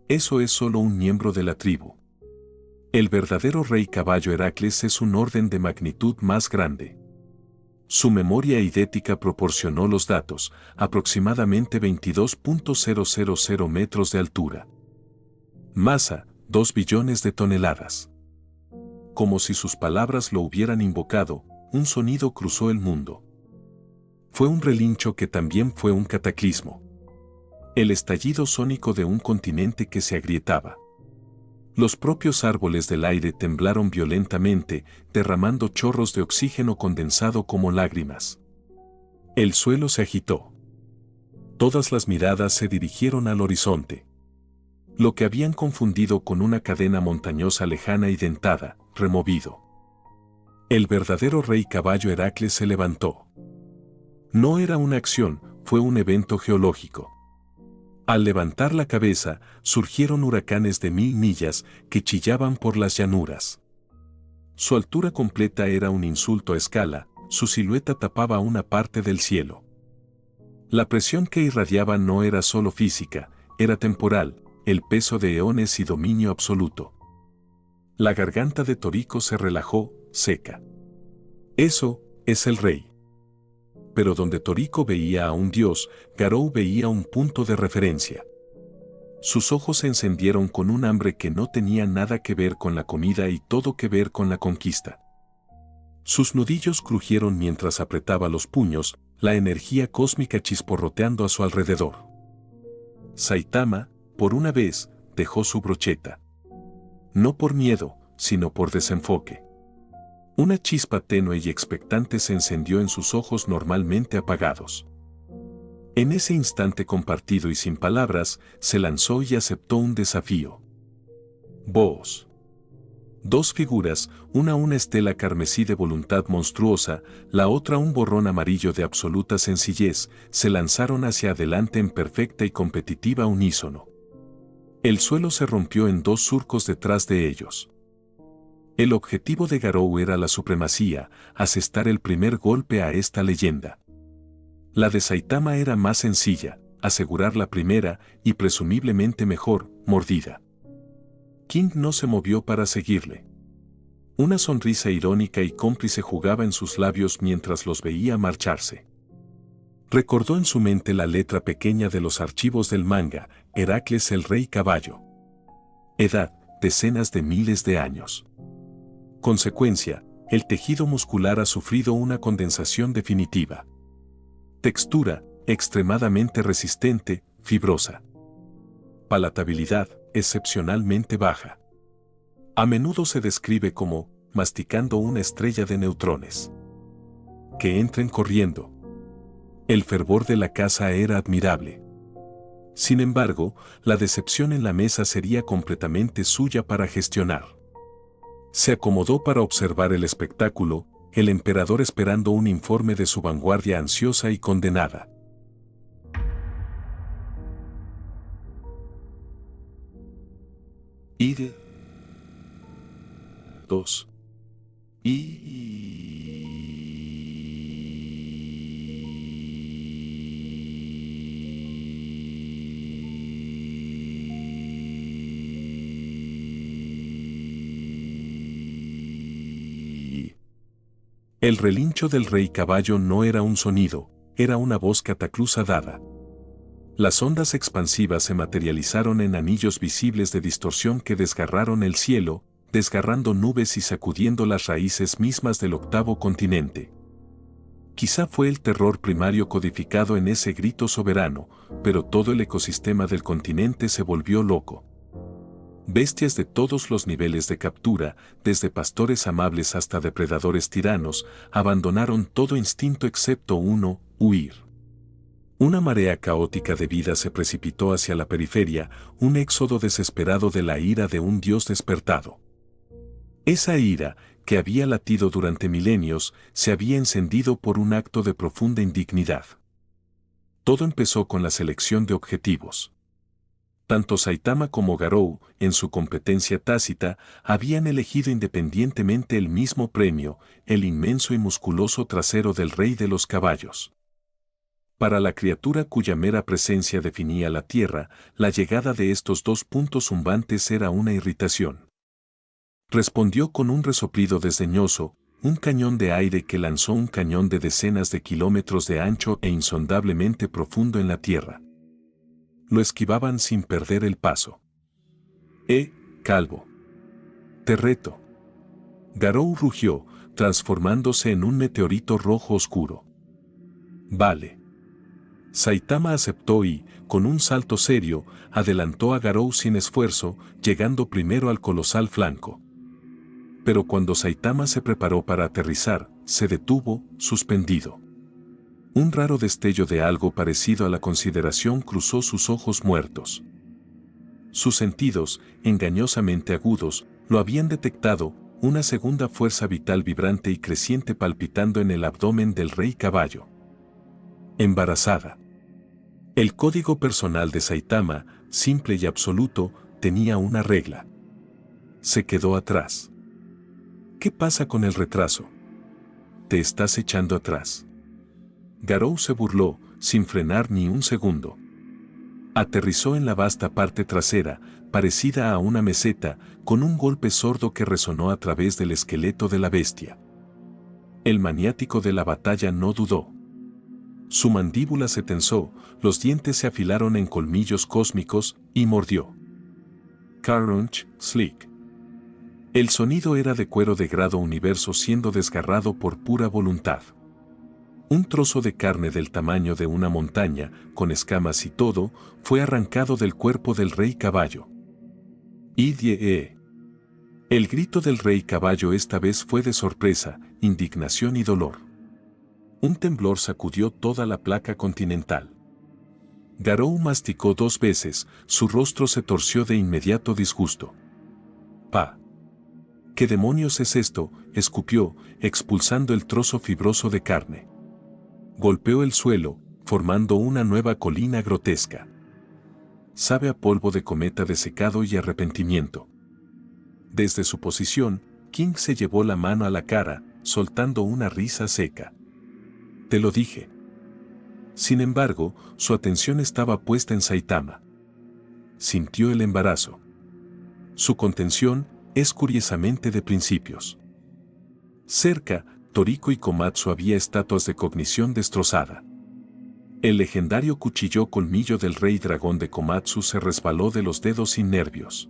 Eso es solo un miembro de la tribu. El verdadero rey caballo Heracles es un orden de magnitud más grande. Su memoria eidética proporcionó los datos, aproximadamente 22.000 metros de altura. Masa, 2 billones de toneladas. Como si sus palabras lo hubieran invocado, un sonido cruzó el mundo. Fue un relincho que también fue un cataclismo. El estallido sónico de un continente que se agrietaba. Los propios árboles del aire temblaron violentamente, derramando chorros de oxígeno condensado como lágrimas. El suelo se agitó. Todas las miradas se dirigieron al horizonte. Lo que habían confundido con una cadena montañosa lejana y dentada, removido. El verdadero rey caballo Heracles se levantó. No era una acción, fue un evento geológico. Al levantar la cabeza, surgieron huracanes de 1000 millas que chillaban por las llanuras. Su altura completa era un insulto a escala, su silueta tapaba una parte del cielo. La presión que irradiaba no era solo física, era temporal, el peso de eones y dominio absoluto. La garganta de Toriko se relajó, seca. Eso es el rey. Pero donde Toriko veía a un dios, Garou veía un punto de referencia. Sus ojos se encendieron con un hambre que no tenía nada que ver con la comida y todo que ver con la conquista. Sus nudillos crujieron mientras apretaba los puños, la energía cósmica chisporroteando a su alrededor. Saitama, por una vez, dejó su brocheta. No por miedo, sino por desenfoque. Una chispa tenue y expectante se encendió en sus ojos normalmente apagados. En ese instante compartido y sin palabras, se lanzó y aceptó un desafío. Vos. Dos figuras, una estela carmesí de voluntad monstruosa, la otra un borrón amarillo de absoluta sencillez, se lanzaron hacia adelante en perfecta y competitiva unísono. El suelo se rompió en dos surcos detrás de ellos. El objetivo de Garou era la supremacía, asestar el primer golpe a esta leyenda. La de Saitama era más sencilla, asegurar la primera, y presumiblemente mejor, mordida. King no se movió para seguirle. Una sonrisa irónica y cómplice jugaba en sus labios mientras los veía marcharse. Recordó en su mente la letra pequeña de los archivos del manga, Heracles el Rey Caballo. Edad, decenas de miles de años. Consecuencia, el tejido muscular ha sufrido una condensación definitiva. Textura, extremadamente resistente, fibrosa. Palatabilidad, excepcionalmente baja. A menudo se describe como masticando una estrella de neutrones. Que entren corriendo. El fervor de la caza era admirable. Sin embargo, la decepción en la mesa sería completamente suya para gestionar. Se acomodó para observar el espectáculo, el emperador esperando un informe de su vanguardia ansiosa y condenada. Y 2. El relincho del rey caballo no era un sonido, era una voz cataclusa dada. Las ondas expansivas se materializaron en anillos visibles de distorsión que desgarraron el cielo, desgarrando nubes y sacudiendo las raíces mismas del octavo continente. Quizá fue el terror primario codificado en ese grito soberano, pero todo el ecosistema del continente se volvió loco. Bestias de todos los niveles de captura, desde pastores amables hasta depredadores tiranos, abandonaron todo instinto excepto uno, huir. Una marea caótica de vida se precipitó hacia la periferia, un éxodo desesperado de la ira de un dios despertado. Esa ira, que había latido durante milenios, se había encendido por un acto de profunda indignidad. Todo empezó con la selección de objetivos. Tanto Saitama como Garou, en su competencia tácita, habían elegido independientemente el mismo premio, el inmenso y musculoso trasero del rey de los caballos. Para la criatura cuya mera presencia definía la tierra, la llegada de estos dos puntos zumbantes era una irritación. Respondió con un resoplido desdeñoso, un cañón de aire que lanzó un cañón de decenas de kilómetros de ancho e insondablemente profundo en la tierra. Lo esquivaban sin perder el paso. Calvo. Te reto. Garou rugió, transformándose en un meteorito rojo oscuro. Vale. Saitama aceptó y, con un salto serio, adelantó a Garou sin esfuerzo, llegando primero al colosal flanco. Pero cuando Saitama se preparó para aterrizar, se detuvo, suspendido. Un raro destello de algo parecido a la consideración cruzó sus ojos muertos. Sus sentidos, engañosamente agudos, lo habían detectado, una segunda fuerza vital vibrante y creciente palpitando en el abdomen del rey caballo. Embarazada. El código personal de Saitama, simple y absoluto, tenía una regla. Se quedó atrás. ¿Qué pasa con el retraso? Te estás echando atrás. Garou se burló, sin frenar ni un segundo. Aterrizó en la vasta parte trasera, parecida a una meseta, con un golpe sordo que resonó a través del esqueleto de la bestia. El maniático de la batalla no dudó. Su mandíbula se tensó, los dientes se afilaron en colmillos cósmicos, y mordió. Crunch, slick. El sonido era de cuero de grado universo siendo desgarrado por pura voluntad. Un trozo de carne del tamaño de una montaña, con escamas y todo, fue arrancado del cuerpo del rey caballo. El grito del rey caballo esta vez fue de sorpresa, indignación y dolor. Un temblor sacudió toda la placa continental. Garou masticó 2 veces, su rostro se torció de inmediato disgusto. ¡Pa! ¿Qué demonios es esto?, escupió, expulsando el trozo fibroso de carne. Golpeó el suelo, formando una nueva colina grotesca. Sabe a polvo de cometa desecado y arrepentimiento. Desde su posición, King se llevó la mano a la cara, soltando una risa seca. Te lo dije. Sin embargo, su atención estaba puesta en Saitama. Sintió el embarazo. Su contención es curiosamente de principios. Cerca, Toriko y Komatsu había estatuas de cognición destrozada. El legendario cuchillo colmillo del rey dragón de Komatsu se resbaló de los dedos sin nervios.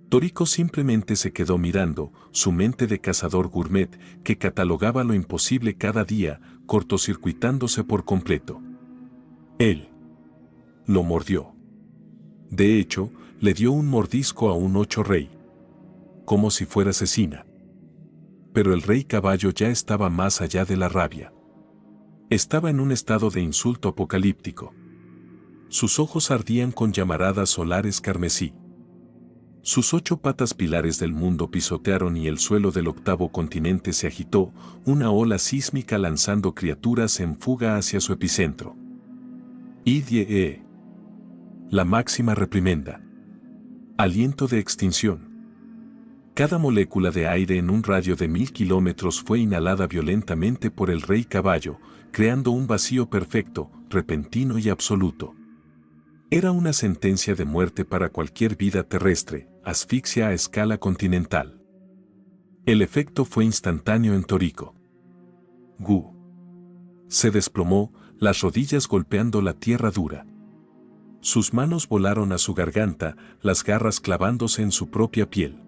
Toriko simplemente se quedó mirando, su mente de cazador gourmet que catalogaba lo imposible cada día, cortocircuitándose por completo. Él lo mordió. De hecho, le dio un mordisco a un 8 rey. Como si fuera asesina. Pero el rey caballo ya estaba más allá de la rabia. Estaba en un estado de insulto apocalíptico. Sus ojos ardían con llamaradas solares carmesí. Sus 8 patas pilares del mundo pisotearon y el suelo del 8º continente se agitó, una ola sísmica lanzando criaturas en fuga hacia su epicentro. Idie. La máxima reprimenda. Aliento de extinción. Cada molécula de aire en un radio de 1000 kilómetros fue inhalada violentamente por el rey caballo, creando un vacío perfecto, repentino y absoluto. Era una sentencia de muerte para cualquier vida terrestre, asfixia a escala continental. El efecto fue instantáneo en Toriko. Gu. Se desplomó, las rodillas golpeando la tierra dura. Sus manos volaron a su garganta, las garras clavándose en su propia piel.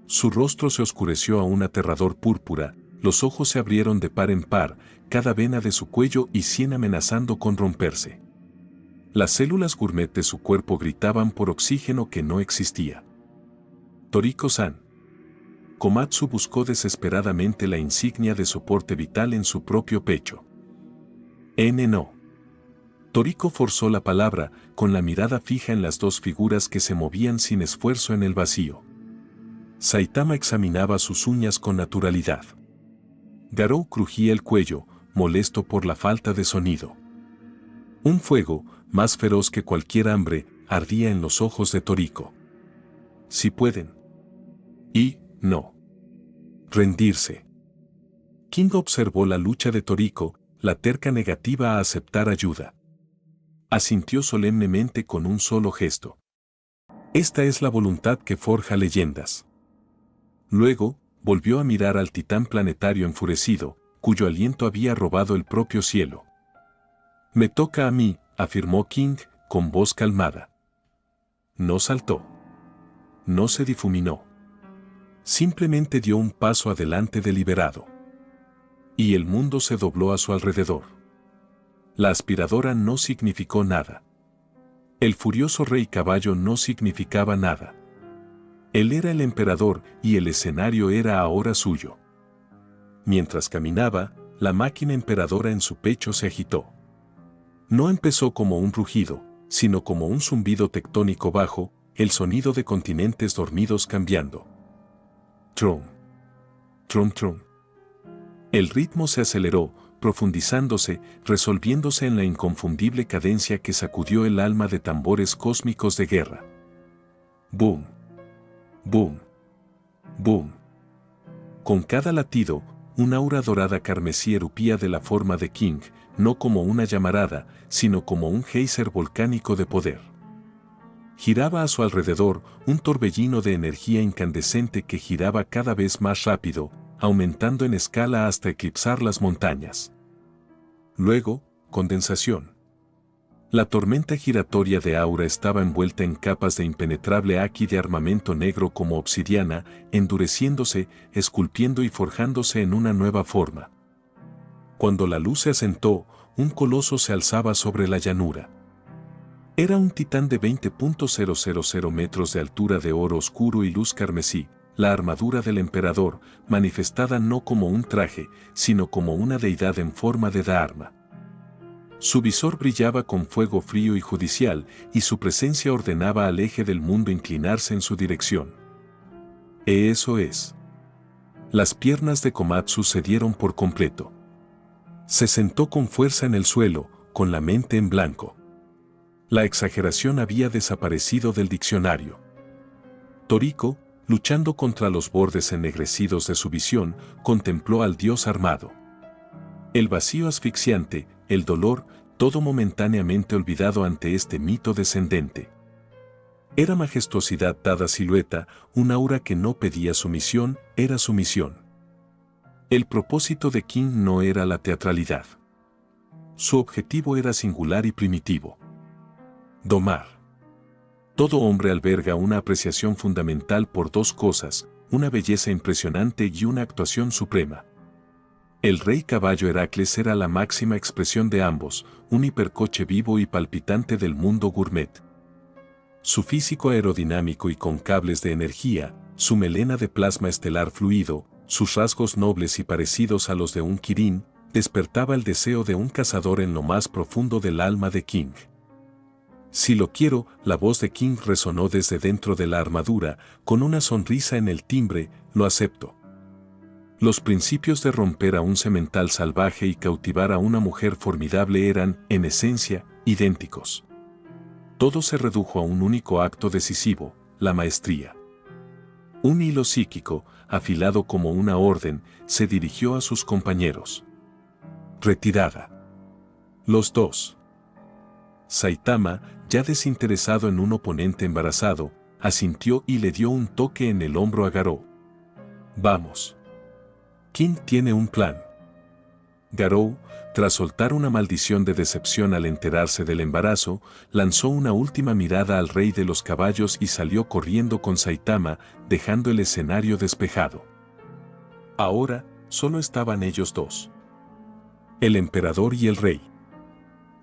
Su rostro se oscureció a un aterrador púrpura, los ojos se abrieron de par en par, cada vena de su cuello y sien amenazando con romperse. Las células gourmet de su cuerpo gritaban por oxígeno que no existía. Toriko-san. Komatsu buscó desesperadamente la insignia de soporte vital en su propio pecho. No. Toriko forzó la palabra, con la mirada fija en las 2 figuras que se movían sin esfuerzo en el vacío. Saitama examinaba sus uñas con naturalidad. Garou crujía el cuello, molesto por la falta de sonido. Un fuego, más feroz que cualquier hambre, ardía en los ojos de Toriko. Si pueden. Y, no. Rendirse. King observó la lucha de Toriko, la terca negativa a aceptar ayuda. Asintió solemnemente con un solo gesto. Esta es la voluntad que forja leyendas. Luego, volvió a mirar al titán planetario enfurecido, cuyo aliento había robado el propio cielo. Me toca a mí, afirmó King, con voz calmada. No saltó. No se difuminó. Simplemente dio un paso adelante deliberado. Y el mundo se dobló a su alrededor. La aspiradora no significó nada. El furioso rey caballo no significaba nada. Él era el emperador y el escenario era ahora suyo. Mientras caminaba, la máquina emperadora en su pecho se agitó. No empezó como un rugido, sino como un zumbido tectónico bajo, el sonido de continentes dormidos cambiando. Tron. Tron tron. El ritmo se aceleró, profundizándose, resolviéndose en la inconfundible cadencia que sacudió el alma de tambores cósmicos de guerra. Boom. Boom. Boom. Con cada latido, un aura dorada carmesí erupía de la forma de King, no como una llamarada, sino como un geyser volcánico de poder. Giraba a su alrededor un torbellino de energía incandescente que giraba cada vez más rápido, aumentando en escala hasta eclipsar las montañas. Luego, condensación. La tormenta giratoria de aura estaba envuelta en capas de impenetrable aqui de armamento negro como obsidiana, endureciéndose, esculpiendo y forjándose en una nueva forma. Cuando la luz se asentó, un coloso se alzaba sobre la llanura. Era un titán de 20.000 metros de altura de oro oscuro y luz carmesí, la armadura del emperador, manifestada no como un traje, sino como una deidad en forma de Dharma. Su visor brillaba con fuego frío y judicial, y su presencia ordenaba al eje del mundo inclinarse en su dirección. Eso es. Las piernas de Komatsu cedieron por completo. Se sentó con fuerza en el suelo, con la mente en blanco. La exageración había desaparecido del diccionario. Toriko, luchando contra los bordes ennegrecidos de su visión, contempló al dios armado. El vacío asfixiante, el dolor, todo momentáneamente olvidado ante este mito descendente. Era majestuosidad dada silueta, un aura que no pedía sumisión, era sumisión. El propósito de King no era la teatralidad. Su objetivo era singular y primitivo. Domar. Todo hombre alberga una apreciación fundamental por dos cosas, una belleza impresionante y una actuación suprema. El rey caballo Heracles era la máxima expresión de ambos, un hipercoche vivo y palpitante del mundo gourmet. Su físico aerodinámico y con cables de energía, su melena de plasma estelar fluido, sus rasgos nobles y parecidos a los de un Kirin, despertaba el deseo de un cazador en lo más profundo del alma de King. Si lo quiero, la voz de King resonó desde dentro de la armadura, con una sonrisa en el timbre, lo acepto. Los principios de romper a un semental salvaje y cautivar a una mujer formidable eran, en esencia, idénticos. Todo se redujo a un único acto decisivo, la maestría. Un hilo psíquico, afilado como una orden, se dirigió a sus compañeros. Retirada. Los dos. Saitama, ya desinteresado en un oponente embarazado, asintió y le dio un toque en el hombro a Garou. Vamos. King tiene un plan. Garou, tras soltar una maldición de decepción al enterarse del embarazo, lanzó una última mirada al rey de los caballos y salió corriendo con Saitama, dejando el escenario despejado. Ahora, solo estaban ellos dos. El emperador y el rey.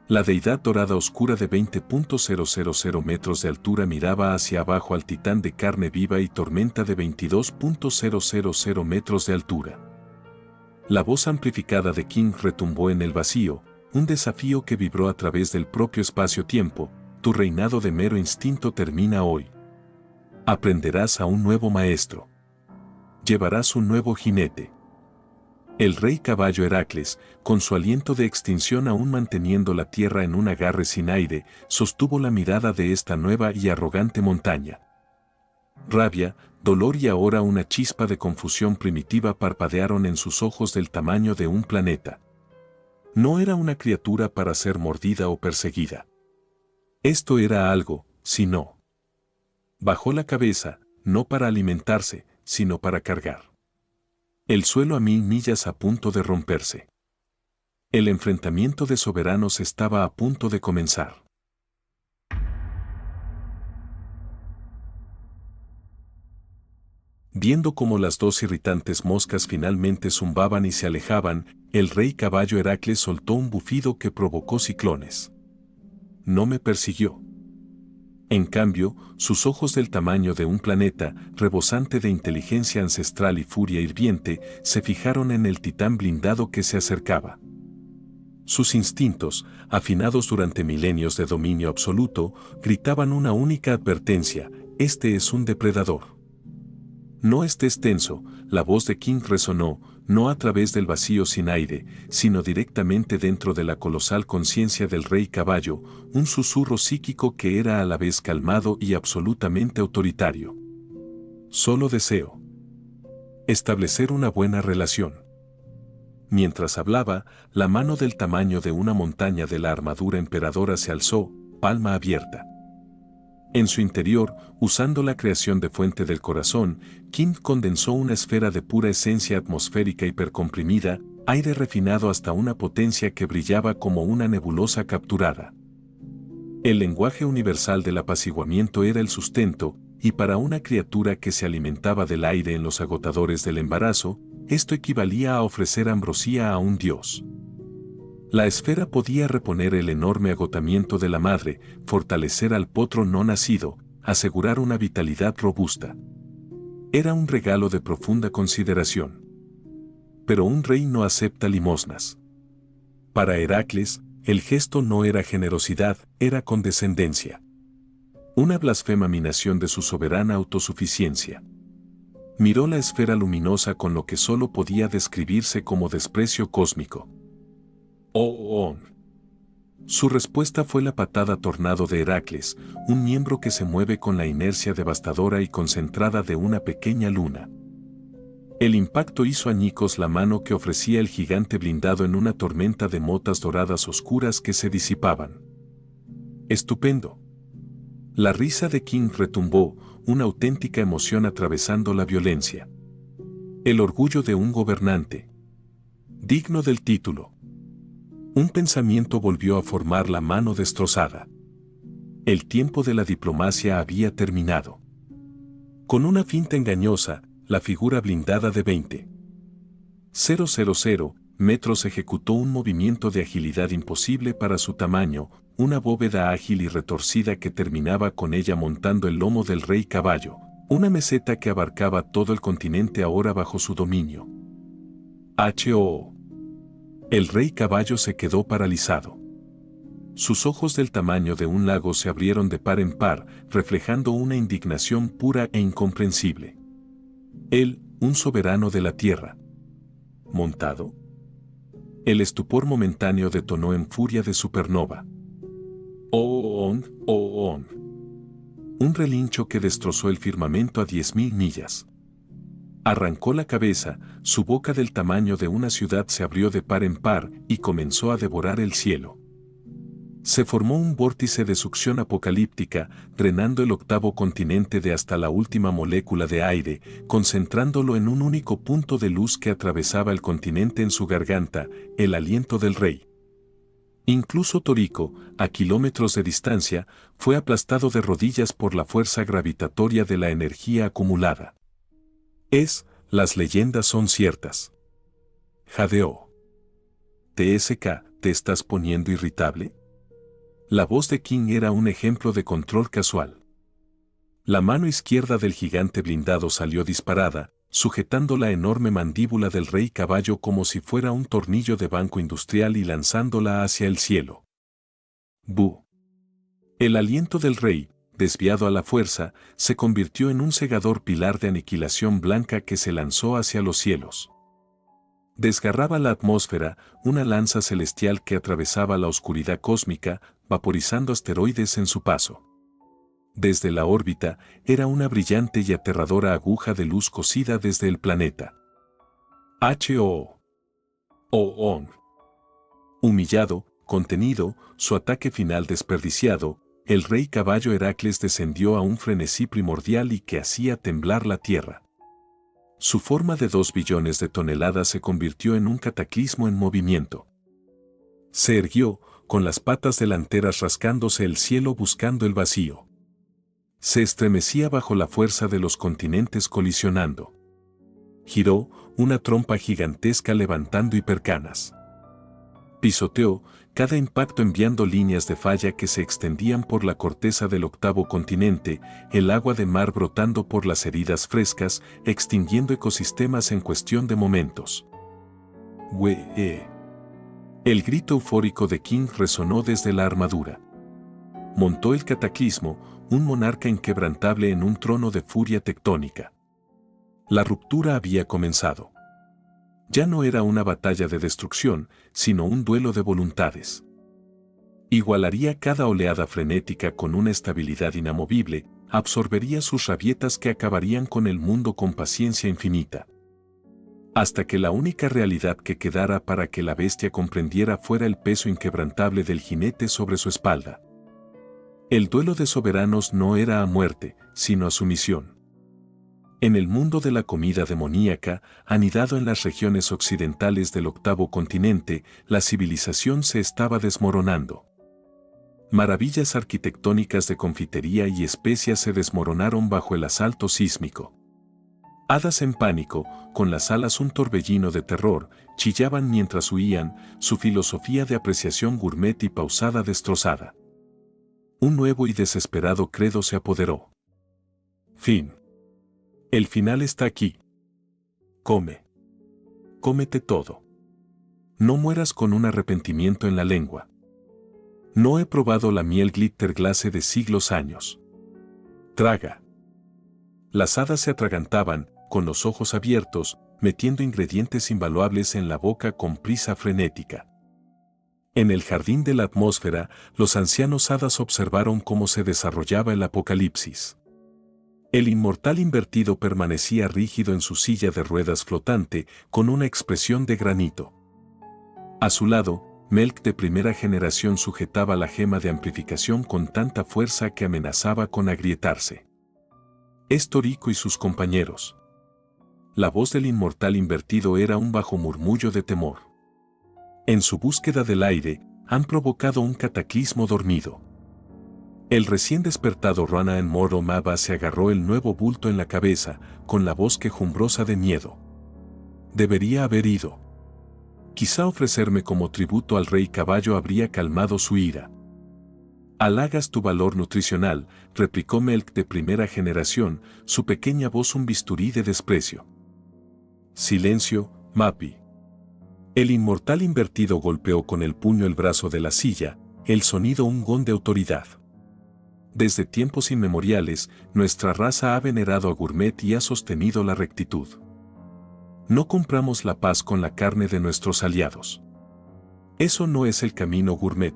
La deidad dorada oscura de 20.000 metros de altura miraba hacia abajo al titán de carne viva y tormenta de 22.000 metros de altura. La voz amplificada de King retumbó en el vacío, un desafío que vibró a través del propio espacio-tiempo. Tu reinado de mero instinto termina hoy. Aprenderás a un nuevo maestro. Llevarás un nuevo jinete. El rey caballo Heracles, con su aliento de extinción aún manteniendo la tierra en un agarre sin aire, sostuvo la mirada de esta nueva y arrogante montaña. Rabia, dolor y ahora una chispa de confusión primitiva parpadearon en sus ojos del tamaño de un planeta. No era una criatura para ser mordida o perseguida. Esto era algo, si no. Bajó la cabeza, no para alimentarse, sino para cargar. El suelo a 1000 millas a punto de romperse. El enfrentamiento de soberanos estaba a punto de comenzar. Viendo cómo las dos irritantes moscas finalmente zumbaban y se alejaban, el rey caballo Heracles soltó un bufido que provocó ciclones. No me persiguió. En cambio, sus ojos del tamaño de un planeta, rebosante de inteligencia ancestral y furia hirviente, se fijaron en el titán blindado que se acercaba. Sus instintos, afinados durante milenios de dominio absoluto, gritaban una única advertencia: este es un depredador. No estés tenso, la voz de King resonó, no a través del vacío sin aire, sino directamente dentro de la colosal conciencia del rey caballo, un susurro psíquico que era a la vez calmado y absolutamente autoritario. Solo deseo establecer una buena relación. Mientras hablaba, la mano del tamaño de una montaña de la armadura emperadora se alzó, palma abierta. En su interior, usando la creación de fuente del corazón, King condensó una esfera de pura esencia atmosférica hipercomprimida, aire refinado hasta una potencia que brillaba como una nebulosa capturada. El lenguaje universal del apaciguamiento era el sustento, y para una criatura que se alimentaba del aire en los agotadores del embarazo, esto equivalía a ofrecer ambrosía a un dios. La esfera podía reponer el enorme agotamiento de la madre, fortalecer al potro no nacido, asegurar una vitalidad robusta. Era un regalo de profunda consideración. Pero un rey no acepta limosnas. Para Heracles, El gesto no era generosidad, era condescendencia. Una blasfema minación de su soberana autosuficiencia. Miró la esfera luminosa con lo que solo podía describirse como desprecio cósmico. ¡Oh! Su respuesta fue la patada tornado de Heracles, un miembro que se mueve con la inercia devastadora y concentrada de una pequeña luna. El impacto hizo añicos la mano que ofrecía el gigante blindado en una tormenta de motas doradas oscuras que se disipaban. ¡Estupendo! La risa de King retumbó, una auténtica emoción atravesando la violencia. El orgullo de un gobernante. Digno del título. Un pensamiento volvió a formar la mano destrozada. El tiempo de la diplomacia había terminado. Con una finta engañosa, la figura blindada de 20,000 metros ejecutó un movimiento de agilidad imposible para su tamaño, una bóveda ágil y retorcida que terminaba con ella montando el lomo del rey caballo, una meseta que abarcaba todo el continente ahora bajo su dominio. ¡Oh! El rey caballo se quedó paralizado. Sus ojos del tamaño de un lago se abrieron de par en par, reflejando una indignación pura e incomprensible. Él, un soberano de la tierra. ¿Montado? El estupor momentáneo detonó en furia de supernova. ¡Oh! Un relincho que destrozó el firmamento a 10.000 millas. Arrancó la cabeza, su boca del tamaño de una ciudad se abrió de par en par y comenzó a devorar el cielo. Se formó un vórtice de succión apocalíptica, drenando el octavo continente de hasta la última molécula de aire, concentrándolo en un único punto de luz que atravesaba el continente en su garganta, el aliento del rey. Incluso Torico, a kilómetros de distancia, fue aplastado de rodillas por la fuerza gravitatoria de la energía acumulada. Las leyendas son ciertas. Jadeó. TSK, ¿te estás poniendo irritable? La voz de King era un ejemplo de control casual. La mano izquierda del gigante blindado salió disparada, sujetando la enorme mandíbula del rey caballo como si fuera un tornillo de banco industrial y lanzándola hacia el cielo. ¡Bu! El aliento del rey, desviado a la fuerza, se convirtió en un cegador pilar de aniquilación blanca que se lanzó hacia los cielos. Desgarraba la atmósfera, una lanza celestial que atravesaba la oscuridad cósmica, vaporizando asteroides en su paso. Desde la órbita, era una brillante y aterradora aguja de luz cosida desde el planeta. Humillado, contenido, su ataque final desperdiciado, el rey caballo Heracles descendió a un frenesí primordial y que hacía temblar la tierra. Su forma de 2 billones de toneladas se convirtió en un cataclismo en movimiento. Se erguió, con las patas delanteras rascándose el cielo buscando el vacío. Se estremecía bajo la fuerza de los continentes colisionando. Giró, una trompa gigantesca levantando hipercanas. Pisoteó, cada impacto enviando líneas de falla que se extendían por la corteza del octavo continente, el agua de mar brotando por las heridas frescas, extinguiendo ecosistemas en cuestión de momentos. El grito eufórico de King resonó desde la armadura. Montó el cataclismo, un monarca inquebrantable en un trono de furia tectónica. La ruptura había comenzado. Ya no era una batalla de destrucción, sino un duelo de voluntades. Igualaría cada oleada frenética con una estabilidad inamovible, absorbería sus rabietas que acabarían con el mundo con paciencia infinita. Hasta que la única realidad que quedara para que la bestia comprendiera fuera el peso inquebrantable del jinete sobre su espalda. El duelo de soberanos no era a muerte, sino a sumisión. En el mundo de la comida demoníaca, anidado en las regiones occidentales del octavo continente, la civilización se estaba desmoronando. Maravillas arquitectónicas de confitería y especias se desmoronaron bajo el asalto sísmico. Hadas en pánico, con las alas un torbellino de terror, chillaban mientras huían, su filosofía de apreciación gourmet y pausada destrozada. Un nuevo y desesperado credo se apoderó. Fin. El final está aquí. Come. Cómete todo. No mueras con un arrepentimiento en la lengua. No he probado la miel glitter glace de siglos años. Traga. Las hadas se atragantaban, con los ojos abiertos, metiendo ingredientes invaluables en la boca con prisa frenética. En el jardín de la atmósfera, los ancianos hadas observaron cómo se desarrollaba el apocalipsis. El inmortal invertido permanecía rígido en su silla de ruedas flotante, con una expresión de granito. A su lado, Melk de primera generación sujetaba la gema de amplificación con tanta fuerza que amenazaba con agrietarse. Es Toriko y sus compañeros. La voz del inmortal invertido era un bajo murmullo de temor. En su búsqueda del aire, han provocado un cataclismo dormido. El recién despertado Rana en Moro Maba se agarró el nuevo bulto en la cabeza, con la voz quejumbrosa de miedo. Debería haber ido. Quizá ofrecerme como tributo al rey caballo habría calmado su ira. Halagas tu valor nutricional, replicó Melk de primera generación, su pequeña voz un bisturí de desprecio. Silencio, Mapi. El inmortal invertido golpeó con el puño el brazo de la silla, el sonido un gong de autoridad. Desde tiempos inmemoriales, nuestra raza ha venerado a Gourmet y ha sostenido la rectitud. No compramos la paz con la carne de nuestros aliados. Eso no es el camino Gourmet.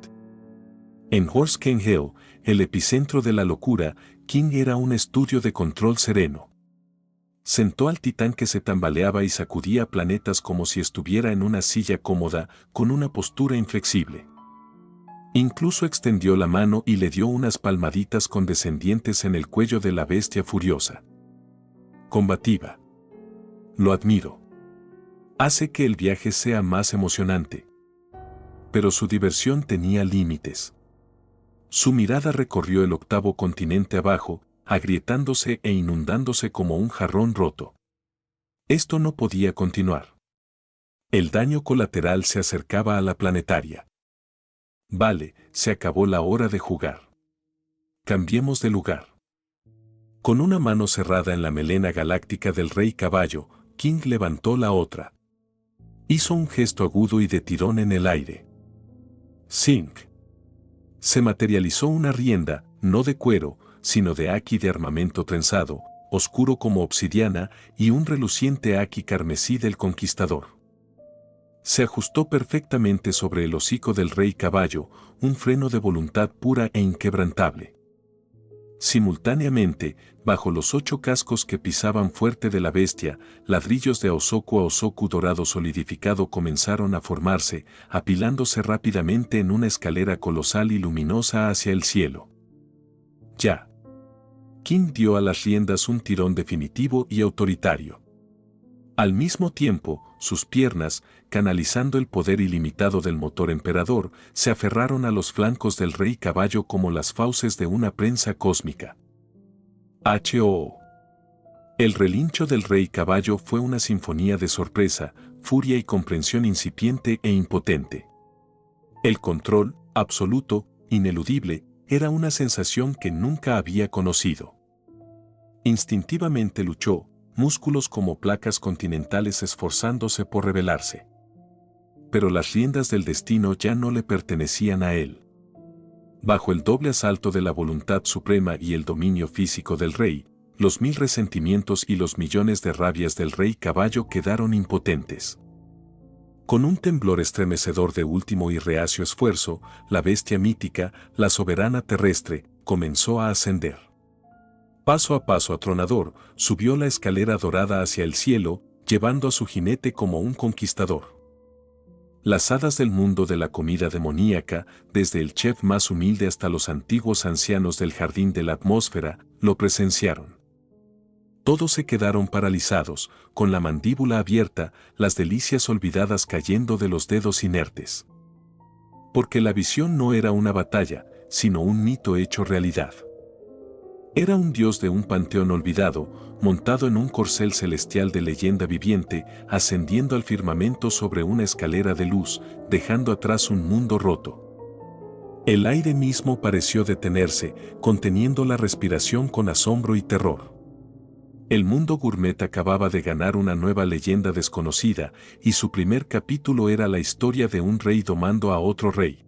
En Horse King Hill, el epicentro de la locura, King era un estudio de control sereno. Sentó al titán que se tambaleaba y sacudía planetas como si estuviera en una silla cómoda, con una postura inflexible. Incluso extendió la mano y le dio unas palmaditas condescendientes en el cuello de la bestia furiosa. Combativa. Lo admiro. Hace que el viaje sea más emocionante. Pero su diversión tenía límites. Su mirada recorrió el octavo continente abajo, agrietándose e inundándose como un jarrón roto. Esto no podía continuar. El daño colateral se acercaba a la planetaria. Vale, se acabó la hora de jugar. Cambiemos de lugar. Con una mano cerrada en la melena galáctica del rey caballo, King levantó la otra. Hizo un gesto agudo y de tirón en el aire. Zink. Se materializó una rienda, no de cuero, sino de haki de armamento trenzado, oscuro como obsidiana, y un reluciente haki carmesí del conquistador. Se ajustó perfectamente sobre el hocico del rey caballo, un freno de voluntad pura e inquebrantable. Simultáneamente, bajo los 8 cascos que pisaban fuerte de la bestia, ladrillos de Osoku a Osoku dorado solidificado comenzaron a formarse, apilándose rápidamente en una escalera colosal y luminosa hacia el cielo. Ya. King dio a las riendas un tirón definitivo y autoritario. Al mismo tiempo, sus piernas, canalizando el poder ilimitado del motor emperador, se aferraron a los flancos del rey caballo como las fauces de una prensa cósmica. ¡H.O.! El relincho del rey caballo fue una sinfonía de sorpresa, furia y comprensión incipiente e impotente. El control, absoluto, ineludible, era una sensación que nunca había conocido. Instintivamente luchó, músculos como placas continentales esforzándose por rebelarse. Pero las riendas del destino ya no le pertenecían a él. Bajo el doble asalto de la voluntad suprema y el dominio físico del rey, los 1000 resentimientos y los millones de rabias del rey caballo quedaron impotentes. Con un temblor estremecedor de último y reacio esfuerzo, la bestia mítica, la soberana terrestre, comenzó a ascender. Paso a paso atronador, subió la escalera dorada hacia el cielo, llevando a su jinete como un conquistador. Las hadas del mundo de la comida demoníaca, desde el chef más humilde hasta los antiguos ancianos del jardín de la atmósfera, lo presenciaron. Todos se quedaron paralizados, con la mandíbula abierta, las delicias olvidadas cayendo de los dedos inertes. Porque la visión no era una batalla, sino un mito hecho realidad. Era un dios de un panteón olvidado, montado en un corcel celestial de leyenda viviente, ascendiendo al firmamento sobre una escalera de luz, dejando atrás un mundo roto. El aire mismo pareció detenerse, conteniendo la respiración con asombro y terror. El mundo Gourmet acababa de ganar una nueva leyenda desconocida, y su primer capítulo era la historia de un rey domando a otro rey.